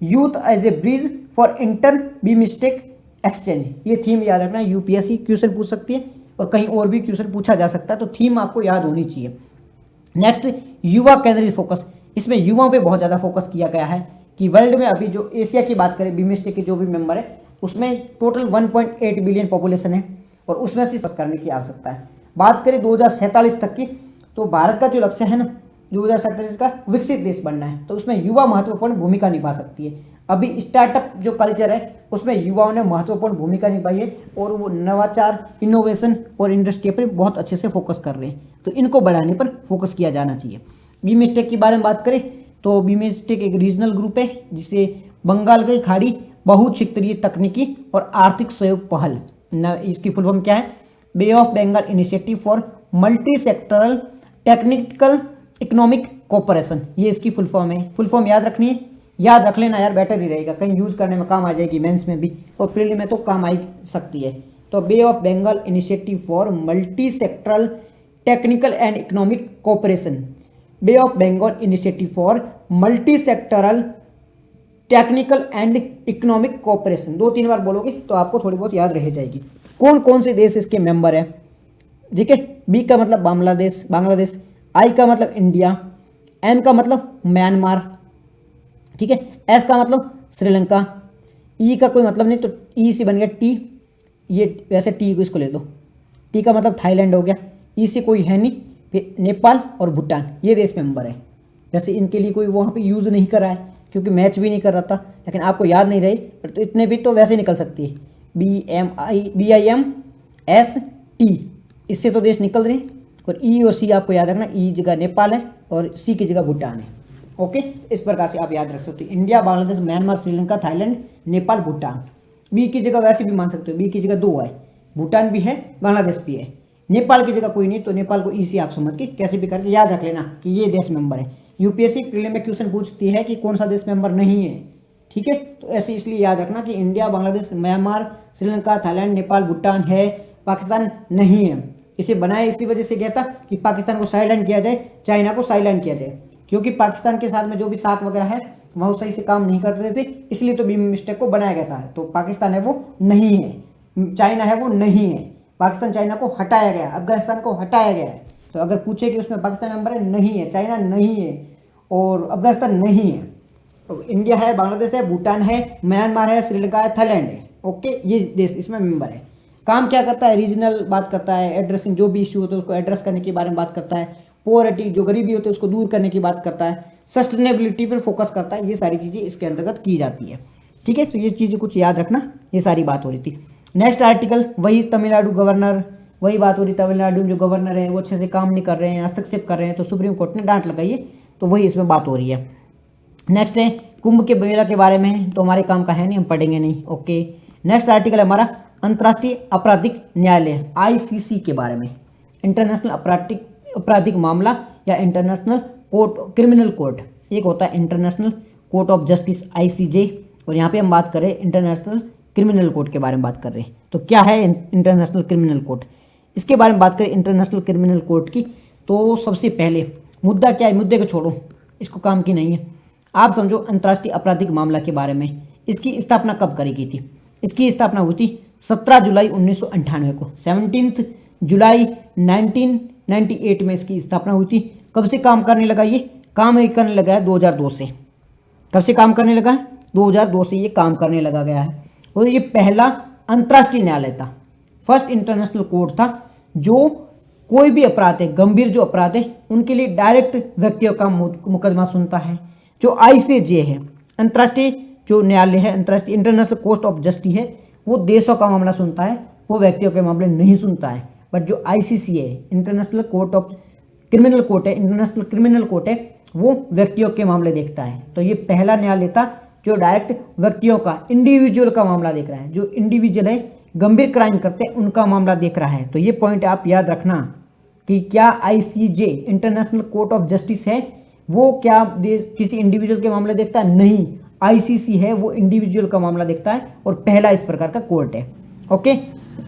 youth as a bridge for inter BIMSTEC exchange. ये थीम याद रखना, यूपीएससी क्वेश्चन पूछ सकती है और कहीं और भी क्वेश्चन पूछा जा सकता है, तो थीम आपको याद होनी चाहिए। नेक्स्ट, युवा केंद्रित फोकस। इसमें युवाओं पे बहुत ज़्यादा फोकस किया गया है कि वर्ल्ड में अभी जो एशिया की बात करें, बीमस्टेक के जो भी मेंबर है, उसमें टोटल 1.8 बिलियन पॉपुलेशन है और उसमें से फोकस करने की आवश्यकता है। बात करें 2047 तक की, तो भारत का जो लक्ष्य है ना 2047 का, विकसित देश बनना है, तो उसमें युवा महत्वपूर्ण भूमिका निभा सकती है। अभी स्टार्टअप जो कल्चर है उसमें युवाओं ने महत्वपूर्ण भूमिका निभाई है और वो नवाचार, इनोवेशन और इंडस्ट्री पर बहुत अच्छे से फोकस कर रहे हैं, तो इनको बढ़ाने पर फोकस किया जाना चाहिए। बीमस्टेक के बारे में बात करें तो बीमस्टेक एक रीजनल ग्रुप है जिसे बंगाल की खाड़ी बहुक्षेत्रीय तकनीकी और आर्थिक सहयोग पहल, इसकी फुल फॉर्म क्या है, bay of Bengal initiative for multi sectoral technical economic cooperation, ये इसकी फुल फॉर्म है। फुल फॉर्म याद रखनी है, याद रख लेना यार, बेटर ही रहेगा, कहीं यूज करने में काम आ जाएगी, मेंस में भी और प्रीलिम में तो काम आ सकती है। तो bay of Bengal initiative for multi sectoral technical and economic cooperation, bay of Bengal initiative for multi sectoral technical and economic cooperation. 2-3 बार बोलोगे तो आपको थोड़ी बहुत याद रह जाएगी। कौन कौन से देश इसके मेंबर है, ठीक है। बी का मतलब बांग्लादेश, आई का मतलब इंडिया, एम का मतलब म्यांमार, ठीक है, एस का मतलब श्रीलंका, ई का कोई मतलब नहीं, तो ई से बन गया टी, ये वैसे टी को इसको ले लो, टी का मतलब थाईलैंड हो गया, ई से कोई है नहीं, फिर नेपाल और भूटान, ये देश मेंबर है। वैसे इनके लिए कोई वहाँ पे यूज़ नहीं कर रहा है क्योंकि मैच भी नहीं कर रहा था, लेकिन आपको याद नहीं रही, तो इतने भी तो वैसे निकल सकती है, BIMST, इससे तो देश निकल रहे। और ई और सी आपको याद रखना, ई जगह नेपाल है और सी की जगह भूटान है। ओके, इस प्रकार से आप याद रख सकते हो, India, Bangladesh, Myanmar, Sri Lanka, Thailand, Nepal, Bhutan. B की जगह वैसे भी मान सकते हो, बी की जगह 2 है, भूटान भी है, बांग्लादेश भी है, नेपाल की जगह कोई नहीं, तो नेपाल को ई से आप समझ के कैसे भी करके याद रख लेना कि ये देश मेंबर है। यूपीएससी प्रीलिम में क्वेश्चन पूछती है कि कौन सा देश मेंबर नहीं है, ठीक है, तो ऐसे इसलिए याद रखना कि India, Bangladesh, Myanmar, Sri Lanka, Thailand, Nepal, Bhutan है, पाकिस्तान नहीं है। इसे बनाया इसी वजह से गया था कि पाकिस्तान को साइलेंट किया जाए, चाइना को साइलेंट किया जाए, क्योंकि पाकिस्तान के साथ में जो भी साख वगैरह है वह सही से काम नहीं कर रहे थे, इसलिए तो बीमस्टेक को बनाया गया था। तो पाकिस्तान है वो नहीं है, चाइना है वो नहीं है, पाकिस्तान चाइना को हटाया गया, अफगानिस्तान को हटाया गया है। तो अगर पूछे कि उसमें पाकिस्तान मेंबर है, नहीं है, चाइना नहीं है और अफगानिस्तान नहीं है, तो इंडिया है, बांग्लादेश है, भूटान है, म्यांमार है, श्रीलंका है, थाईलैंड है। ओके, ये देश इसमें मेंबर है। काम क्या करता है, रीजनल बात करता है, एड्रेसिंग जो भी इश्यू होते हैं उसको एड्रेस करने के बारे में बात करता है, पोवर्टी जो गरीबी होती है उसको दूर करने की बात करता है, सस्टेनेबिलिटी पर फोकस करता है, ये सारी चीज़ें इसके अंतर्गत की जाती है, ठीक है। तो ये चीज़ें कुछ याद रखना, ये सारी बात हो रही थी। नेक्स्ट आर्टिकल, वही तमिलनाडु गवर्नर, वही बात हो रही, तमिलनाडु में जो गवर्नर है वो अच्छे से काम नहीं कर रहे हैं, हस्तक्षेप कर रहे हैं, तो सुप्रीम कोर्ट ने डांट लगाई है, तो वही इसमें बात हो रही है। नेक्स्ट है कुंभ के मेला के बारे में है, तो हमारे काम का है नहीं, हम पढ़ेंगे नहीं। ओके, नेक्स्ट आर्टिकल है हमारा अंतर्राष्ट्रीय आपराधिक न्यायालय आईसीसी के बारे में। इंटरनेशनल आपराधिक मामला या इंटरनेशनल कोर्ट, क्रिमिनल कोर्ट। एक होता है international court of justice ICJ, और यहाँ पे हम बात कर रहे हैं इंटरनेशनल क्रिमिनल कोर्ट के बारे में बात कर रहे हैं। तो क्या है इंटरनेशनल क्रिमिनल कोर्ट, इसके बारे में बात करें इंटरनेशनल क्रिमिनल कोर्ट की, तो सबसे पहले मुद्दा क्या है, मुद्दे को छोड़ो, इसको काम की नहीं है, आप समझो अंतर्राष्ट्रीय आपराधिक मामला के बारे में। इसकी स्थापना कब करी गई थी? इसकी स्थापना हुई थी 17 जुलाई 1998 को, 17 जुलाई 1998 में इसकी स्थापना हुई थी। कब से काम करने लगा ये? काम ये करने लगा है 2002 से। कब से काम करने लगा है? 2002 से ये काम करने लगा गया है। और ये पहला अंतर्राष्ट्रीय न्यायालय था, फर्स्ट इंटरनेशनल कोर्ट था, जो कोई भी अपराध है, गंभीर जो अपराध है, उनके लिए डायरेक्ट व्यक्तियों का मुकदमा सुनता है। जो आईसीजे है, अंतर्राष्ट्रीय जो न्यायालय है, अंतर्राष्ट्रीय इंटरनेशनल कोर्ट ऑफ जस्टिस है, वो देशों का मामला सुनता है, वो व्यक्तियों के मामले नहीं सुनता है। बट जो आईसीसी है, international court of criminal court है, इंटरनेशनल क्रिमिनल कोर्ट है, वो व्यक्तियों के मामले देखता है। तो ये पहला न्यायालय था जो डायरेक्ट व्यक्तियों का, इंडिविजुअल का मामला देख रहा है। जो इंडिविजुअल है, गंभीर क्राइम करते हैं, उनका मामला देख रहा है। तो ये पॉइंट आप याद रखना कि क्या ICJ international court of justice है, वो क्या किसी इंडिविजुअल के मामले देखता है? नहीं, आईसीसी है वो इंडिविजुअल का मामला देखता है, और पहला इस प्रकार का कोर्ट है। ओके,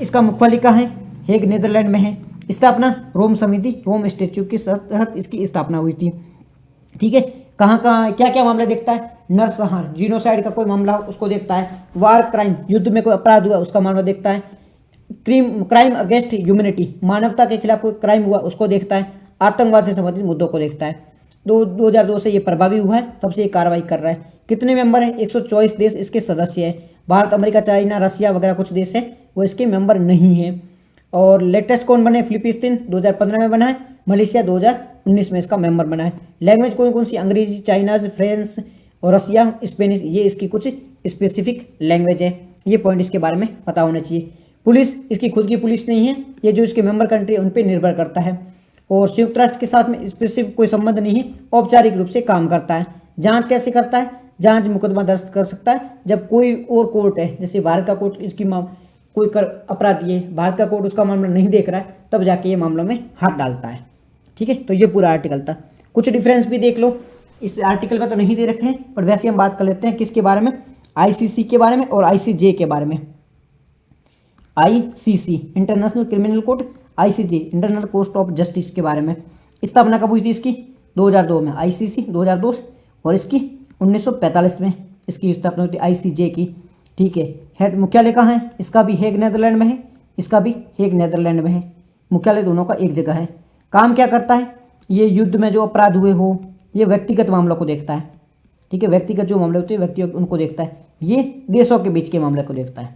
इसका मुख्यालय कहाँ है? हेग, नीदरलैंड में है। स्थापना रोम समिति, रोम स्टैट्यूट के तहत इसकी स्थापना हुई थी। ठीक है, कहाँ कहाँ क्या क्या मामला देखता है? नरसंहार, जीनोसाइड का कोई मामला उसको देखता है। वार क्राइम, युद्ध में कोई अपराध हुआ उसका मामला देखता है। क्राइम अगेंस्ट ह्यूमैनिटी, मानवता के खिलाफ कोई क्राइम हुआ उसको देखता है। आतंकवाद से संबंधित मुद्दों को देखता है। 2002 से ये प्रभावी हुआ है, तब से ये कार्रवाई कर रहा है। कितने मेंबर हैं? 124 देश इसके सदस्य हैं। भारत, अमेरिका, चाइना, रसिया वगैरह कुछ देश है वो इसके मेंबर नहीं है। और लेटेस्ट कौन बने? फिलीपींस 2015 में बना है। मलेशिया 2019 में इसका मेंबर बना है। लैंग्वेज कौन कौन सी? अंग्रेजी, चाइनाज, फ्रेंच और रसिया, स्पेनिश, ये इसकी कुछ स्पेसिफिक लैंग्वेज है। ये पॉइंट इसके बारे में पता होना चाहिए। पुलिस, इसकी खुद की पुलिस नहीं है, ये जो इसके मेंबर कंट्री है उन पर निर्भर करता है। और संयुक्त राष्ट्र के साथ में स्पेसिफिक कोई संबंध नहीं है, औपचारिक रूप से काम करता है। जांच कैसे करता है? जांच मुकदमा दर्ज कर सकता है जब कोई और कोर्ट है, जैसे भारत का कोर्ट इसकी कोई अपराधी है, भारत का कोर्ट उसका मामला नहीं देख रहा है, तब जाके ये मामलों में हाथ डालता है। ठीक है, तो ये पूरा आर्टिकल था। कुछ डिफरेंस भी देख लो, इस आर्टिकल में तो नहीं दे रखे हैं, पर वैसे हम बात कर लेते हैं किसके बारे में? आईसीसी के बारे में और आईसीजे के बारे में। ICC international criminal court, ICJ international court of justice के बारे में। स्थापना कब हुई थी इसकी? 2002 में। आईसीसी 2002 और इसकी 1945 में इसकी स्थापना हुई थी आईसीजे की। ठीक है, मुख्यालय कहाँ है? इसका भी हेग, नीदरलैंड में है, इसका भी हेग, नीदरलैंड में है। मुख्यालय दोनों का एक जगह है। काम क्या करता है? ये युद्ध में जो अपराध हुए हो, ये व्यक्तिगत मामलों को देखता है। ठीक है, व्यक्तिगत जो मामले होते हैं व्यक्तियों उनको देखता है। ये देशों के बीच के मामले को देखता है,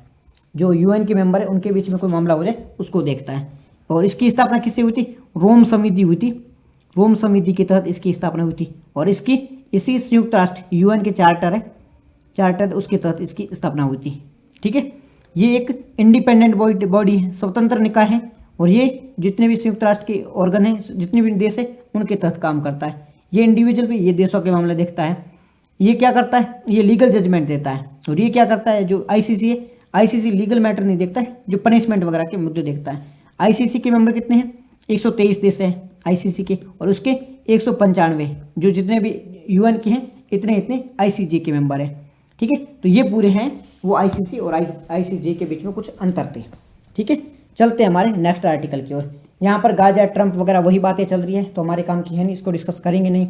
जो यूएन के मेंबर है उनके बीच में कोई मामला हो जाए उसको देखता है। और इसकी स्थापना किससे हुई थी? रोम समिति हुई थी। रोम समिति के तहत इसकी स्थापना हुई थी, और इसकी इसी संयुक्त राष्ट्र यूएन के चार्टर है, चार्टर उसके तहत इसकी स्थापना हुई थी। ठीक है, ये एक इंडिपेंडेंट बॉडी है, स्वतंत्र निकाय है, और ये जितने भी संयुक्त राष्ट्र के ऑर्गन हैं, जितने भी देश है उनके तहत काम करता है। ये इंडिविजुअल भी, ये देशों के मामले देखता है। ये क्या करता है? ये लीगल जजमेंट देता है। और ये क्या करता है? जो आईसीसी है, आईसीसी लीगल मैटर नहीं देखता है, जो पनिशमेंट वगैरह के मुद्दे देखता है। आईसीसी के मेंबर कितने हैं? 123 देश हैं आईसीसी के, और उसके 195 जो जितने भी यूएन के हैं इतने इतने आईसीजे के मेंबर हैं। ठीक है, तो ये पूरे हैं वो आईसीसी और आईसीजे के बीच में कुछ अंतर थे। ठीक है, चलते हैं हमारे नेक्स्ट आर्टिकल की ओर। यहाँ पर गाजा, ट्रंप वगैरह वही बातें चल रही है, तो हमारे काम की है नहीं, इसको डिस्कस करेंगे नहीं।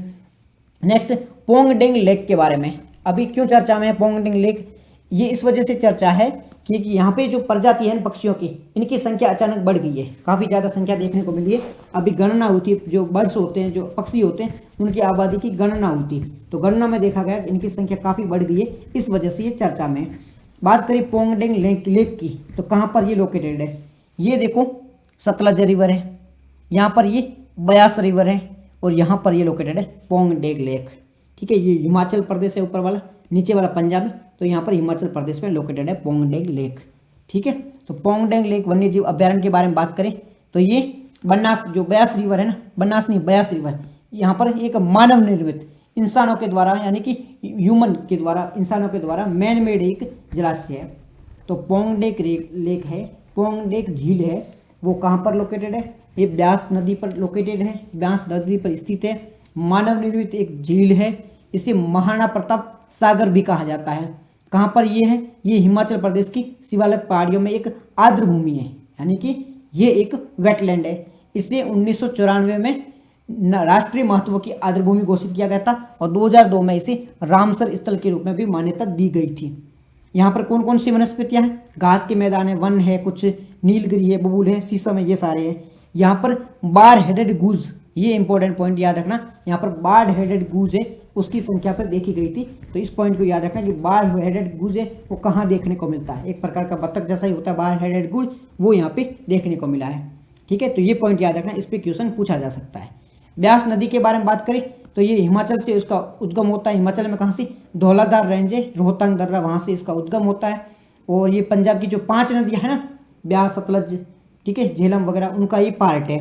नेक्स्ट, पोंगडिंग लेक के बारे में। अभी क्यों चर्चा में है पोंगडिंग लेक? ये इस वजह से चर्चा है क्योंकि यहाँ पे जो प्रजाति है पक्षियों की, इनकी संख्या अचानक बढ़ गई है, काफ़ी ज़्यादा संख्या देखने को मिली है। अभी गणना हुई थी, जो बर्ड्स होते हैं, जो पक्षी होते हैं, उनकी आबादी की गणना हुई थी, तो गणना में देखा गया कि इनकी संख्या काफ़ी बढ़ गई है, इस वजह से ये चर्चा में। बात करें पोंगडिंग लेक की, तो कहाँ पर ये लोकेटेड है? ये देखो सतलज रिवर है, यहाँ पर ये ब्यास रिवर है, और यहाँ पर ये लोकेटेड है पोंगडिंग लेक। ठीक है, ये हिमाचल प्रदेश है ऊपर वाला, नीचे वाला पंजाब है, तो यहाँ पर हिमाचल प्रदेश में लोकेटेड है पोंगडिंग लेक। ठीक है, तो पोंगडिंग लेक वन्य जीव अभ्यारण्य के बारे में बात करें तो ये बनास, जो ब्यास रिवर है ना, बनास नहीं ब्यास रिवर, यहाँ पर एक मानव निर्मित इंसानों के द्वारा यानी कि ह्यूमन के द्वारा, इंसानों के द्वारा मैन मेड एक जलाशय है। तो पोंगडेक लेक है, पोंगडेक झील है, वो कहाँ पर लोकेटेड है? ये ब्यास नदी पर लोकेटेड है, ब्यास नदी पर स्थित है। मानव निर्मित एक झील है, इसे महाराणा प्रताप सागर भी कहा जाता है। कहाँ पर ये है? ये हिमाचल प्रदेश की शिवालिक पहाड़ियों में एक आर्द्र भूमि है, यानी कि ये एक वेटलैंड है। इसे 1994 में राष्ट्रीय महत्व की आर्द्र भूमि घोषित किया गया था और 2002 में इसे रामसर स्थल के रूप में भी मान्यता दी गई थी। यहाँ पर कौन कौन सी वनस्पतियाँ हैं? घास के मैदान है, वन है, कुछ नीलगिरी है, बबूल है, शीशम है, ये सारे हैं। यहाँ पर बार हेडेड गूज, ये इंपॉर्टेंट पॉइंट याद रखना, यहाँ पर बार हेडेड गूज है, उसकी संख्या पर देखी गई थी। तो इस पॉइंट को याद रखना कि बार हेडेड गूज है वो कहाँ देखने को मिलता है। एक प्रकार का बतख जैसा ही होता है बार हेडेड गूज, वो यहाँ पे देखने को मिला है। ठीक है, तो ये पॉइंट याद रखना, इस पर क्वेश्चन पूछा जा सकता है। ब्यास नदी के बारे में बात करें तो ये हिमाचल से उसका उद्गम होता है। हिमाचल में कहाँ से? धौलाधार रेंज है, रोहतांग दर्रा, वहाँ से इसका उद्गम होता है। और ये पंजाब की जो 5 नदियाँ हैं ना, ब्यास, सतलज, ठीक है, झेलम वगैरह, उनका ये पार्ट है।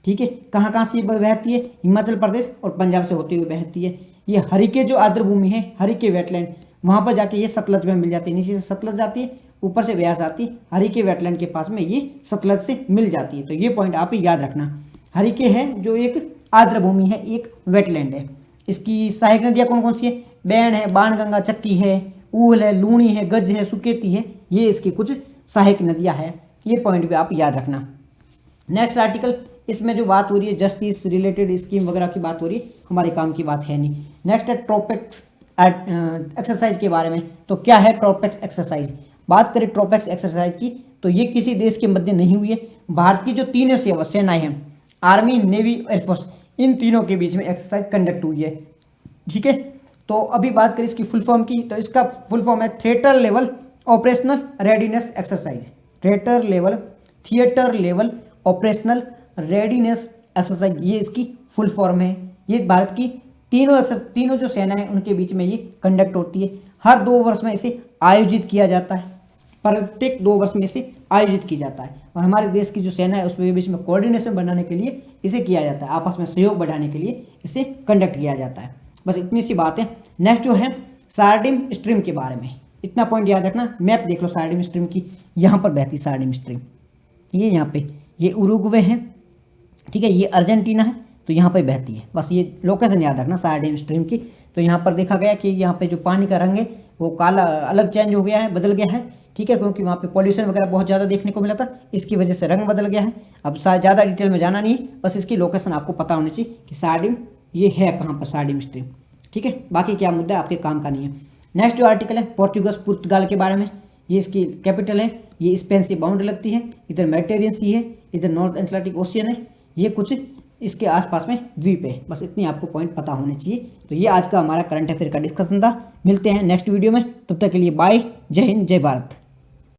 ठीक है, कहाँ कहाँ से ये बहती है? हिमाचल प्रदेश और पंजाब से होती हुई बहती है। ये हरिके जो आर्द्र भूमि है, हरिके वेटलैंड, वहाँ पर जाके ये सतलज में मिल जाती है। नीचे से सतलज जाती है, ऊपर से ब्यास आती है, हरिके वेटलैंड के पास में ये सतलज से मिल जाती है। तो ये पॉइंट आप याद रखना। हरिके है जो एक आर्द्र भूमि है, एक वेटलैंड है। इसकी सहायक नदियाँ कौन कौन सी है? बैन है, बाणगंगा, चक्की है, ऊहल है, लूणी है, गज है, सुकेती है, ये इसकी कुछ सहायक नदियाँ हैं। ये पॉइंट भी आप याद रखना। नेक्स्ट आर्टिकल, इसमें जो बात हो रही है जस्टिस रिलेटेड स्कीम वगैरह की बात हो रही है, हमारे काम की बात है नहीं। नेक्स्ट है ट्रोपेक्स एक्सरसाइज के बारे में। तो क्या है ट्रोपेक्स एक्सरसाइज? बात करें ट्रोपेक्स एक्सरसाइज की तो ये किसी देश के मध्य नहीं हुई है। भारत की जो तीनों सेनाएं हैं, आर्मी, नेवी, एयरफोर्स, इन तीनों के बीच में एक्सरसाइज कंडक्ट हुई है। ठीक है, तो अभी बात करें इसकी फुल फॉर्म की, तो इसका फुल फॉर्म है theatre level operational readiness exercise. Theatre level operational readiness exercise, ये इसकी फुल फॉर्म है। ये भारत की तीनों जो सेना है उनके बीच में ये कंडक्ट होती है। हर 2 वर्ष में इसे आयोजित किया जाता है, प्रत्येक 2 वर्ष में इसे आयोजित किया जाता है। और हमारे देश की जो सेना है उसके बीच में कोऑर्डिनेशन बनाने के लिए इसे किया जाता है, आपस में सहयोग बढ़ाने के लिए इसे कंडक्ट किया जाता है। बस इतनी सी बात है। नेक्स्ट जो है सार्डिम स्ट्रीम के बारे में, इतना पॉइंट याद रखना। मैप देख लो सार्डिम स्ट्रीम की, यहाँ पर बहती सार्डिम स्ट्रीम, ये यहाँ पे, ये उरुग्वे है, ठीक है, ये अर्जेंटीना है, तो यहाँ पे बहती है। बस ये लोकेशन याद रखना सार्डिम स्ट्रीम की। तो यहाँ पर देखा गया कि यहाँ पे जो पानी का रंग है वो काला अलग चेंज हो गया है, बदल गया है। ठीक है, क्योंकि वहाँ पे पॉल्यूशन वगैरह बहुत ज़्यादा देखने को मिला था, इसकी वजह से रंग बदल गया है। अब ज़्यादा डिटेल में जाना नहीं है, बस इसकी लोकेशन आपको पता होनी चाहिए कि सार्डिम ये है कहाँ पर, सार्डिम स्ट्रीम। ठीक है, बाकी क्या मुद्दा है आपके काम का नहीं है। नेक्स्ट जो आर्टिकल है पुर्तगाल के बारे में, ये इसकी कैपिटल है, ये स्पेन से बाउंड्री लगती है, इधर मेडिटेरियन सी है, इधर नॉर्थ एटलांटिक ओशियन है, ये कुछ इसके आसपास में द्वीप है। बस इतनी आपको पॉइंट पता होने चाहिए। तो ये आज का हमारा करंट अफेयर का डिस्कशन था। मिलते हैं नेक्स्ट वीडियो में, तब तक के लिए बाय, जय हिंद, जय भारत।